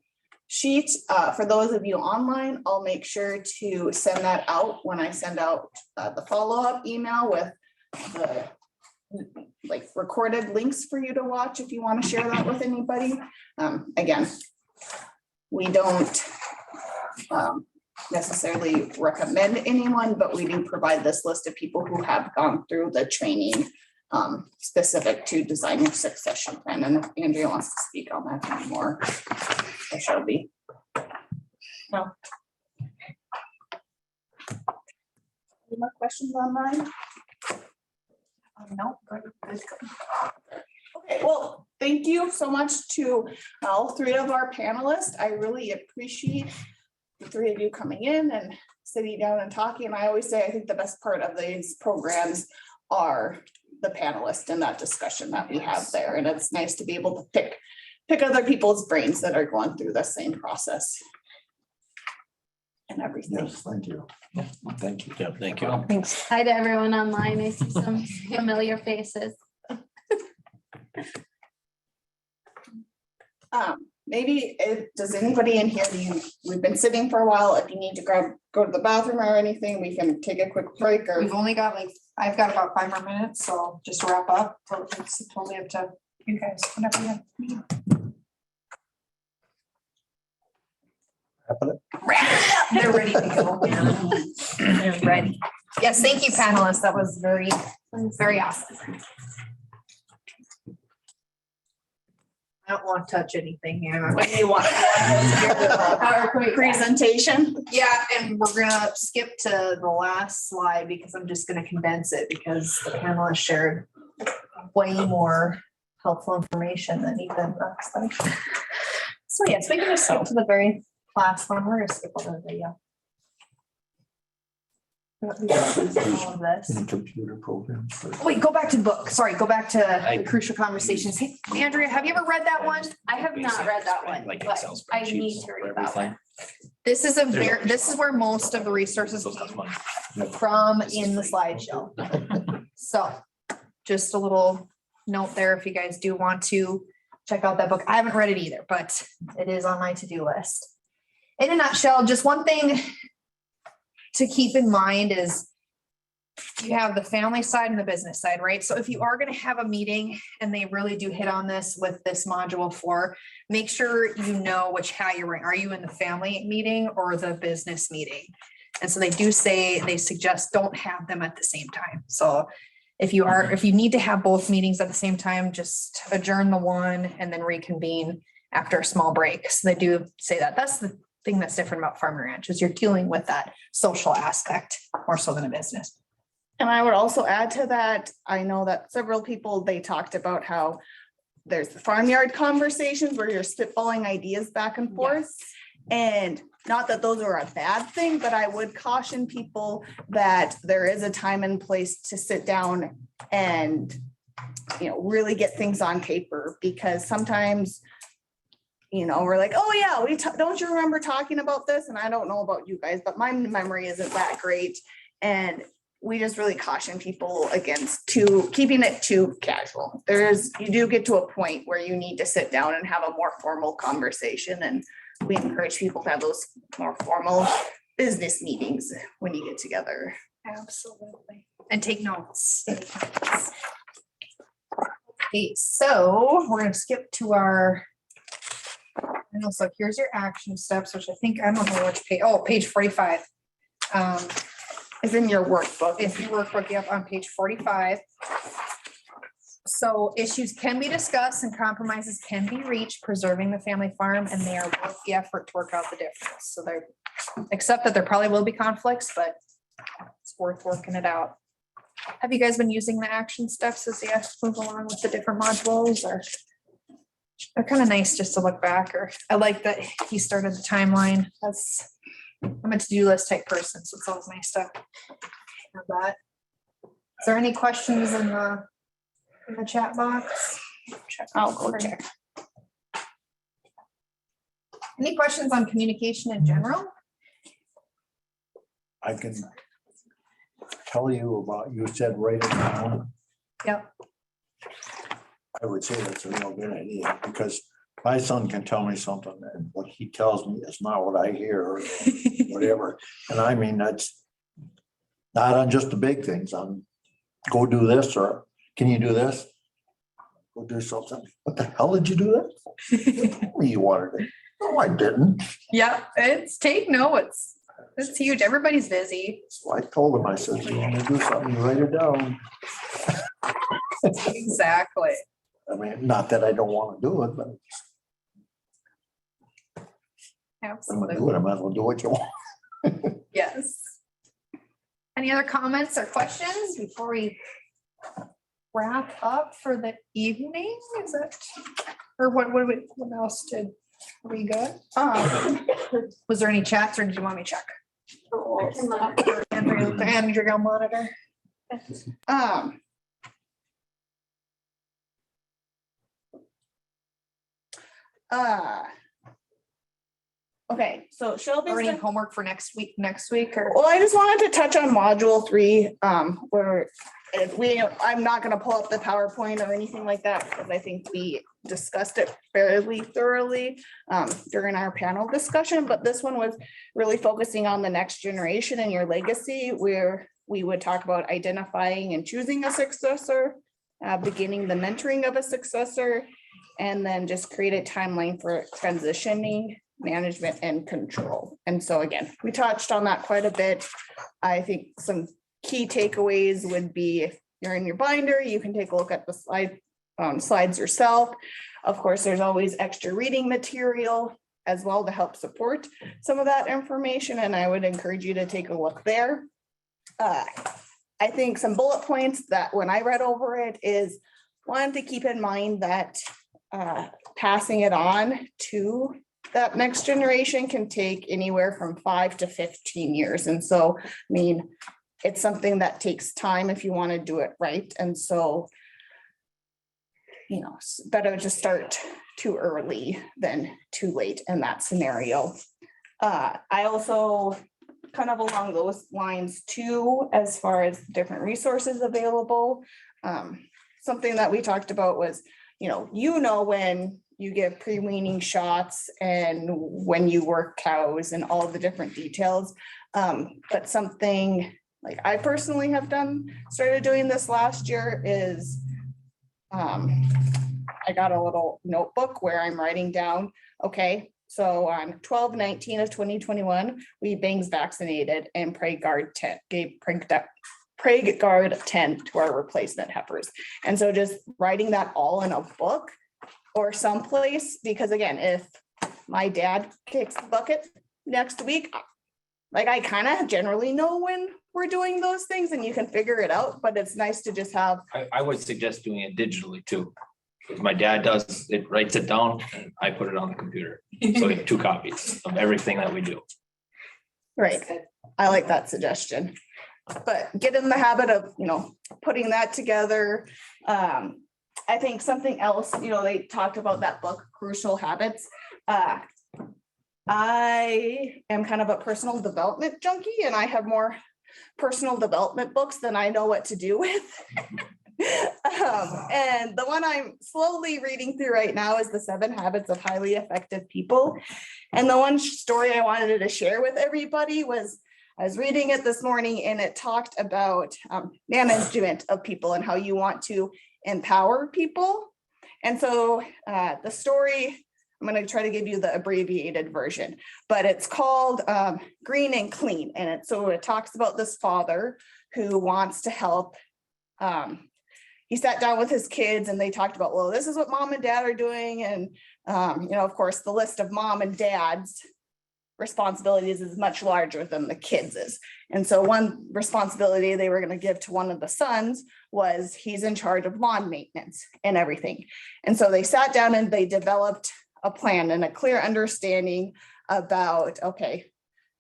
sheet. For those of you online, I'll make sure to send that out when I send out the follow-up email with the recorded links for you to watch if you want to share that with anybody. Again, we don't necessarily recommend anyone, but we do provide this list of people who have gone through the training specific to design your succession plan. And if Andrea wants to speak on that anymore, or Shelby. No. Any more questions online? No. Good. Okay, well, thank you so much to all three of our panelists. I really appreciate the three of you coming in and sitting down and talking. And I always say, I think the best part of these programs are the panelists and that discussion that we have there. And it's nice to be able to pick other people's brains that are going through the same process and everything. Yes, thank you. Thank you. Yeah, thank you. Thanks. Hi to everyone online. I see some familiar faces. Maybe does anybody in here, we've been sitting for a while. If you need to go to the bathroom or anything, we can take a quick break. Or We've only got I've got about 5 more minutes, so just to wrap up. So it's totally up to you guys, whenever you They're ready to go. They're ready. Yes, thank you, panelists. That was very awesome. I don't want to touch anything here. when you want PowerPoint presentation. Yeah, and we're gonna skip to the last slide because I'm just gonna condense it because the panelists shared way more helpful information than even expected. So yes, we can just skip to the very last one. We're gonna skip over the video. All of this. In computer programs. Wait, go back to the book. Sorry, go back to the crucial conversations. Hey, Andrea, have you ever read that one? I have not read that one, Like but Excel I spreadsheets need to read that everything. one. This is this is where most of the resources come from in the slideshow. So just a little note there if you guys do want to check out that book. I haven't read it either, but it is on my to-do list. In a nutshell, just one thing to keep in mind is you have the family side and the business side, right? So if you are going to have a meeting and they really do hit on this with this module 4, make sure you know which hat you're wearing. Are you in the family meeting or the business meeting? And so they suggest don't have them at the same time. So if you need to have both meetings at the same time, just adjourn the one and then reconvene after a small break. So they do say that. That's the thing that's different about farm and ranch is you're dealing with that social aspect more so than a business. And I would also add to that, I know that several people, they talked about how there's the farmyard conversations where you're spitballing ideas back and forth. And not that those are a bad thing, but I would caution people that there is a time and place to sit down and, really get things on paper, because sometimes we're like, oh yeah, don't you remember talking about this? And I don't know about you guys, but my memory isn't that great. And we just really caution people against keeping it too casual. You do get to a point where you need to sit down and have a more formal conversation, and we encourage people to have those more formal business meetings when you get together. Absolutely. And take notes. Okay, so we're gonna skip to our. And also, here's your action steps, which I think, I don't know which page, page 45. Is in your workbook. If you workbook, yep, on page 45. So issues can be discussed and compromises can be reached, preserving the family farm, and they are worth the effort to work out the difference. So they're, except that there probably will be conflicts, but it's worth working it out. Have you guys been using the action steps as you move along with the different modules, or? They're kind of nice just to look back, or I like that he started the timeline. I'm a to-do list type person, so it's always nice to have that. Is there any questions in the chat box? I'll go check. Any questions on communication in general? I can tell you about, you said write it down. Yep. I would say that's a real good idea, because my son can tell me something and what he tells me is not what I hear or whatever. And I mean, that's not on just the big things, on go do this, or can you do this? Go do something. What the hell did you do that? You wanted it. No, I didn't. Yep, it's take notes. It's huge. Everybody's busy. So I told him, I said, you want to do something, you write it down. Exactly. I mean, not that I don't want to do it, but I'm gonna Absolutely. do it. I might as well do what you want. Yes. Any other comments or questions before we wrap up for the evening? Is it? Or what else did, are we good? Was there any chats, or did you want me to check? Andrew, go monitor. Okay, so Shelby's Or any been- homework for next week, or? well, I just wanted to touch on module 3, where I'm not gonna pull up the PowerPoint or anything like that, because I think we discussed it fairly thoroughly during our panel discussion, but this one was really focusing on the next generation and your legacy, where we would talk about identifying and choosing a successor, beginning the mentoring of a successor, and then just create a timeline for transitioning, management, and control. And so again, we touched on that quite a bit. I think some key takeaways would be, if you're in your binder, you can take a look at the slides yourself. Of course, there's always extra reading material as well to help support some of that information, and I would encourage you to take a look there. I think some bullet points that when I read over it is, one, to keep in mind that passing it on to that next generation can take anywhere from 5 to 15 years. And so, I mean, it's something that takes time if you want to do it right. And so, you know, it's better to start too early than too late in that scenario. I also kind of along those lines too, as far as different resources available. Something that we talked about was, when you give pre-weaning shots and when you work cows and all the different details. But something like I personally have started doing this last year is I got a little notebook where I'm writing down, okay, so on 12/19 of 2021, we bangs vaccinated and Prey Guard 10 gave Prey Guard 10 to our replacement heifers. And so just writing that all in a book or someplace, because again, if my dad kicks the bucket next week, like I kind of generally know when we're doing those things and you can figure it out, but it's nice to just have. I would suggest doing it digitally too. Because my dad does, it writes it down and I put it on the computer. So we have 2 copies of everything that we do. Right. I like that suggestion. But get in the habit of, putting that together. I think something else, they talked about that book, Crucial Habits. I am kind of a personal development junkie and I have more personal development books than I know what to do with. And the one I'm slowly reading through right now is The 7 Habits of Highly Effective People. And the one story I wanted to share with everybody was, I was reading it this morning and it talked about management of people and how you want to empower people. And so the story, I'm going to try to give you the abbreviated version, but it's called Green and Clean. And it talks about this father who wants to help. He sat down with his kids and they talked about, well, this is what mom and dad are doing. And, of course, the list of mom and dad's responsibilities is much larger than the kids' is. And so one responsibility they were going to give to one of the sons was he's in charge of lawn maintenance and everything. And so they sat down and they developed a plan and a clear understanding about, okay,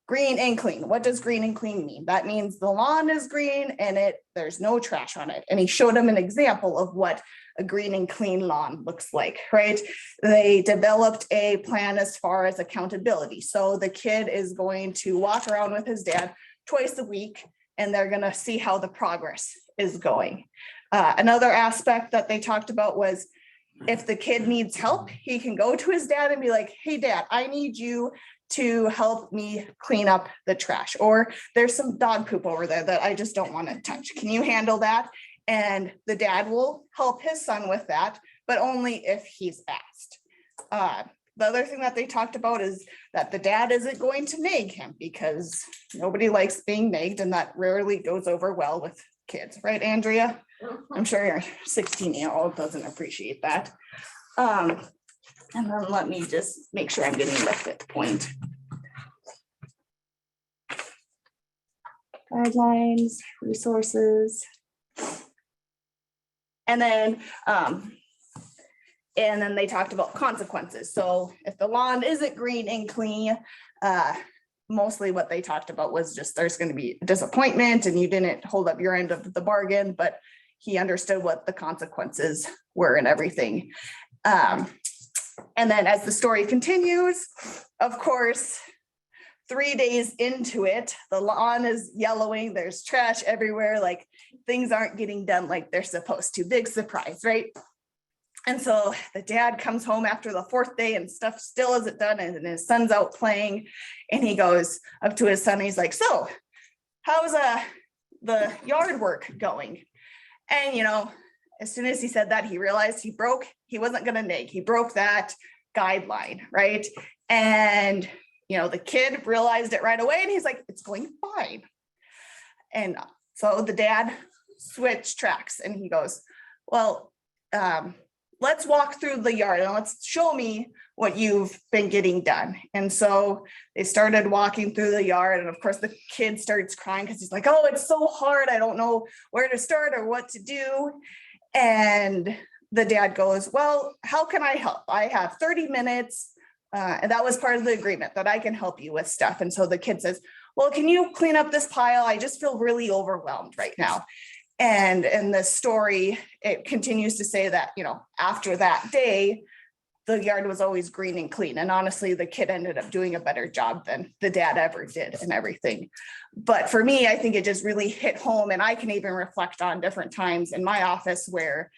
green and clean. What does green and clean mean? That means the lawn is green and there's no trash on it. And he showed him an example of what a green and clean lawn looks like, right? They developed a plan as far as accountability. So the kid is going to walk around with his dad twice a week and they're going to see how the progress is going. Another aspect that they talked about was if the kid needs help, he can go to his dad and be like, hey, dad, I need you to help me clean up the trash, or there's some dog poop over there that I just don't want to touch. Can you handle that? And the dad will help his son with that, but only if he's asked. The other thing that they talked about is that the dad isn't going to nag him because nobody likes being nagged, and that rarely goes over well with kids, right, Andrea? I'm sure your 16-year-old doesn't appreciate that. And then let me just make sure I'm getting the fifth point. Guidelines, resources. And then they talked about consequences. So if the lawn isn't green and clean, mostly what they talked about was just there's going to be disappointment and you didn't hold up your end of the bargain, but he understood what the consequences were and everything. And then as the story continues, of course, 3 days into it, the lawn is yellowing, there's trash everywhere, like things aren't getting done like they're supposed to. Big surprise, right? And so the dad comes home after the 4th day and stuff still isn't done, and his son's out playing, and he goes up to his son and he's like, so how's the yard work going? And as soon as he said that, he realized he wasn't going to nag. He broke that guideline, right? And, the kid realized it right away and he's like, it's going fine. And so the dad switched tracks and he goes, well, let's walk through the yard and let's show me what you've been getting done. And so they started walking through the yard. And of course the kid starts crying because he's like, oh, it's so hard. I don't know where to start or what to do. And the dad goes, well, how can I help? I have 30 minutes. And that was part of the agreement that I can help you with stuff. And so the kid says, well, can you clean up this pile? I just feel really overwhelmed right now. And in the story, it continues to say that, after that day, the yard was always green and clean. And honestly, the kid ended up doing a better job than the dad ever did and everything. But for me, I think it just really hit home. And I can even reflect on different times in my office where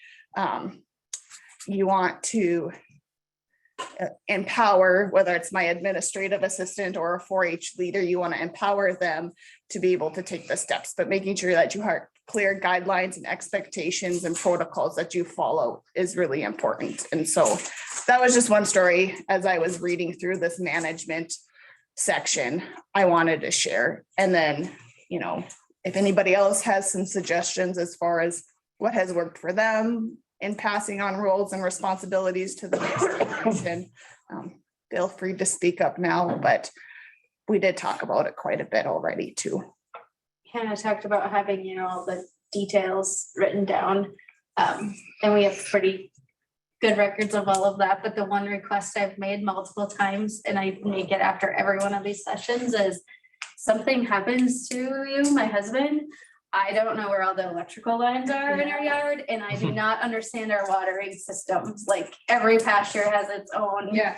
you want to empower, whether it's my administrative assistant or a 4-H leader, you want to empower them to be able to take the steps, but making sure that you have clear guidelines and expectations and protocols that you follow is really important. And so that was just one story as I was reading through this management section I wanted to share. And then, if anybody else has some suggestions as far as what has worked for them in passing on roles and responsibilities to the next generation, feel free to speak up now, but we did talk about it quite a bit already too. Hannah talked about having, all the details written down. And we have pretty good records of all of that. But the one request I've made multiple times, and I make it after every one of these sessions, is something happens to you, my husband, I don't know where all the electrical lines are in our yard, and I do not understand our watering systems. Like every pasture has its own. Yeah.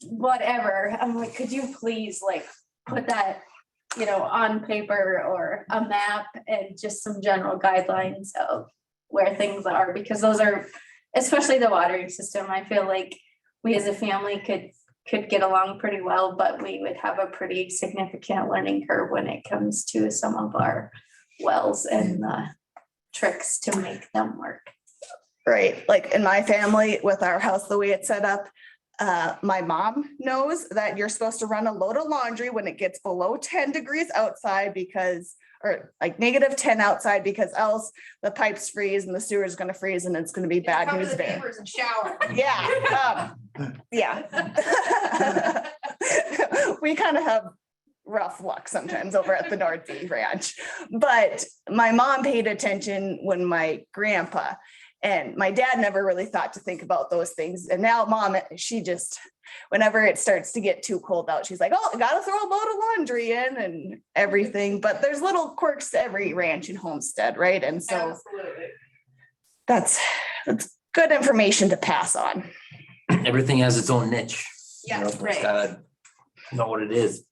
Whatever. I'm like, could you please put that on paper or a map and just some general guidelines of where things are, because those are, especially the watering system, I feel like we as a family could get along pretty well, but we would have a pretty significant learning curve when it comes to some of our wells and the tricks to make them work. Right, like in my family with our house, the way it's set up, my mom knows that you're supposed to run a load of laundry when it gets below 10 degrees outside or like -10 outside, because else the pipes freeze and the sewer is gonna freeze and it's gonna be bad Come to news the there. neighbors and shower. Yeah, yeah. We kind of have rough luck sometimes over at the North Sea Ranch. But my mom paid attention when my grandpa, and my dad never really thought to think about those things. And now mom, she just, whenever it starts to get too cold out, she's like, oh, I gotta throw a load of laundry in and everything. But there's little quirks to every ranch and homestead, right? And so that's good information to pass on. Everything has its own niche. Yeah, Just right. gotta know what it is.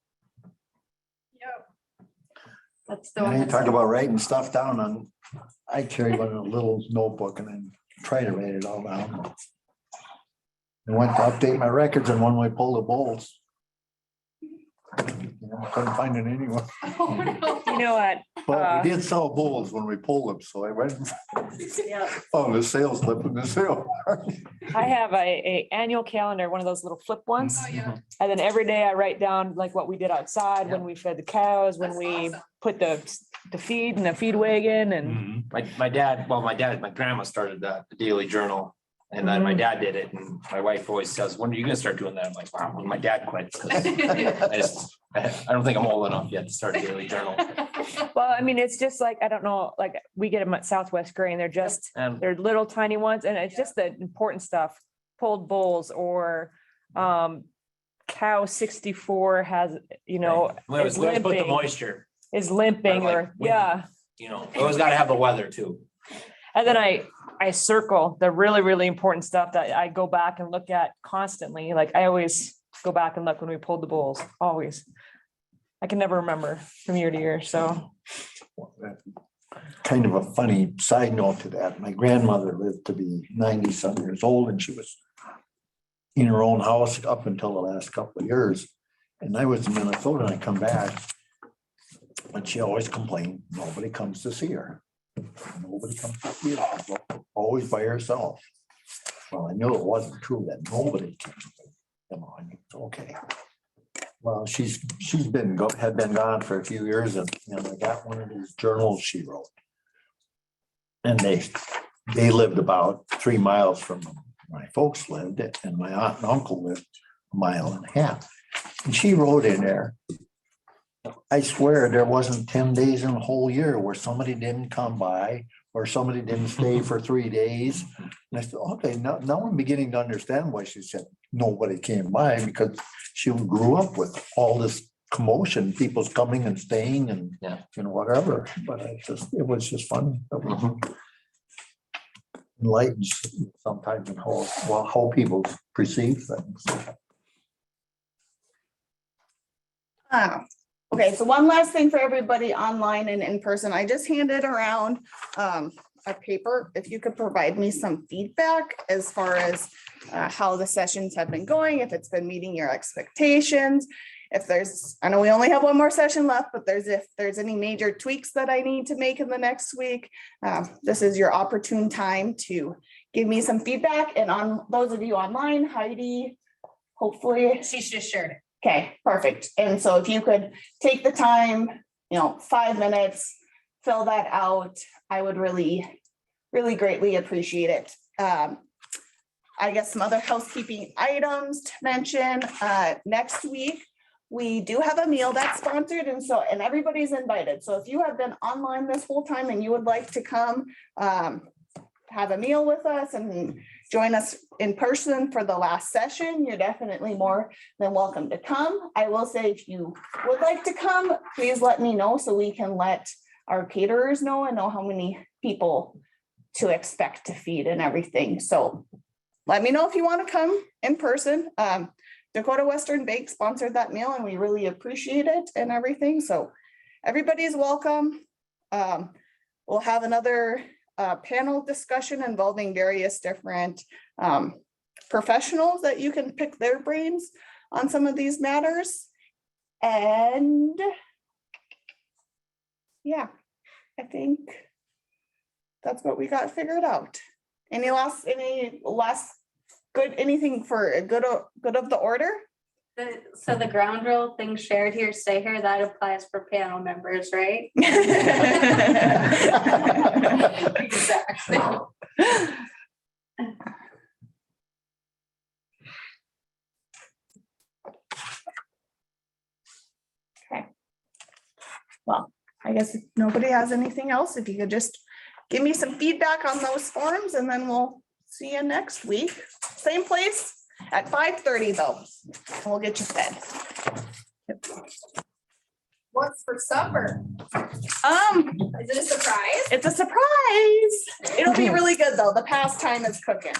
That's the Now one. you talk about writing stuff down on, I carry one in a little notebook and then try to write it all down. I went to update my records and when we pulled the bolts. Couldn't find it anywhere, You know what? but we did sell bowls when we pulled them, so I went, oh, the sales slip in the sale. I have a annual calendar, one of those little flip ones. Oh, yeah. And then every day I write down like what we did outside, when we fed the cows, when That's we awesome. put the feed in the feed wagon and. My grandma started the Daily Journal. And then my dad did it, and my wife always says, when are you gonna start doing that? I'm like, wow, when my dad quit. 'Cause I don't think I'm old enough yet to start a daily journal. Well, I mean, it's just like, I don't know, like we get them at Southwest Grain. They're just, And they're little tiny ones and it's just the important stuff. Pulled bulls or cow 64 has, we always is put the limping, moisture, is limping Or like or, wind. yeah. always gotta have the weather too. And then I circle the really, really important stuff that I go back and look at constantly. Like I always go back and look when we pulled the bulls, always. I can never remember from year to year, so. Kind of a funny side note to that, my grandmother lived to be 90-some years old and she was in her own house up until the last couple of years. And I was in Minnesota and I come back, but she always complained, nobody comes to see her. Nobody comes to see her, she's always by herself. Well, I knew it wasn't true that nobody came. Come on, it's okay. Well, had been gone for a few years and I got one of these journals she wrote. And they lived about 3 miles from my folks lived, and my aunt and uncle lived 1.5 miles. And she wrote in there, I swear there wasn't 10 days in the whole year where somebody didn't come by or somebody didn't stay for 3 days. And I said, okay, now I'm beginning to understand why she said nobody came by, because she grew up with all this commotion, people's coming and staying and whatever. But it was just funny. Enlightens sometimes in how people perceive things. Okay, so one last thing for everybody online and in person, I just handed around a paper. If you could provide me some feedback as far as how the sessions have been going, if it's been meeting your expectations. If there's, I know we only have one more session left, but if there's any major tweaks that I need to make in the next week, this is your opportune time to give me some feedback. And on those of you online, Heidi, hopefully. She's just shared it. Okay, perfect. And so if you could take the time, 5 minutes, fill that out, I would really, really greatly appreciate it. I guess some other housekeeping items to mention, next week, we do have a meal that's sponsored and everybody's invited. So if you have been online this whole time and you would like to come have a meal with us and join us in person for the last session, you're definitely more than welcome to come. I will say, if you would like to come, please let me know so we can let our caterers know and know how many people to expect to feed and everything. So let me know if you want to come in person. Dakota Western Bank sponsored that meal and we really appreciate it and everything. So everybody's welcome. We'll have another panel discussion involving various different professionals that you can pick their brains on some of these matters. And yeah, I think that's what we got figured out. Any last good, anything for a good of the order? So the ground rule thing shared here, stay here, that applies for panel members, right? Exactly. Okay. Well, I guess if nobody has anything else, if you could just give me some feedback on those forms and then we'll see you next week. Same place at 5:30 though. And we'll get you fed. What's for supper? Is it a surprise? It's a surprise. It'll be really good though. The pastime is cooking.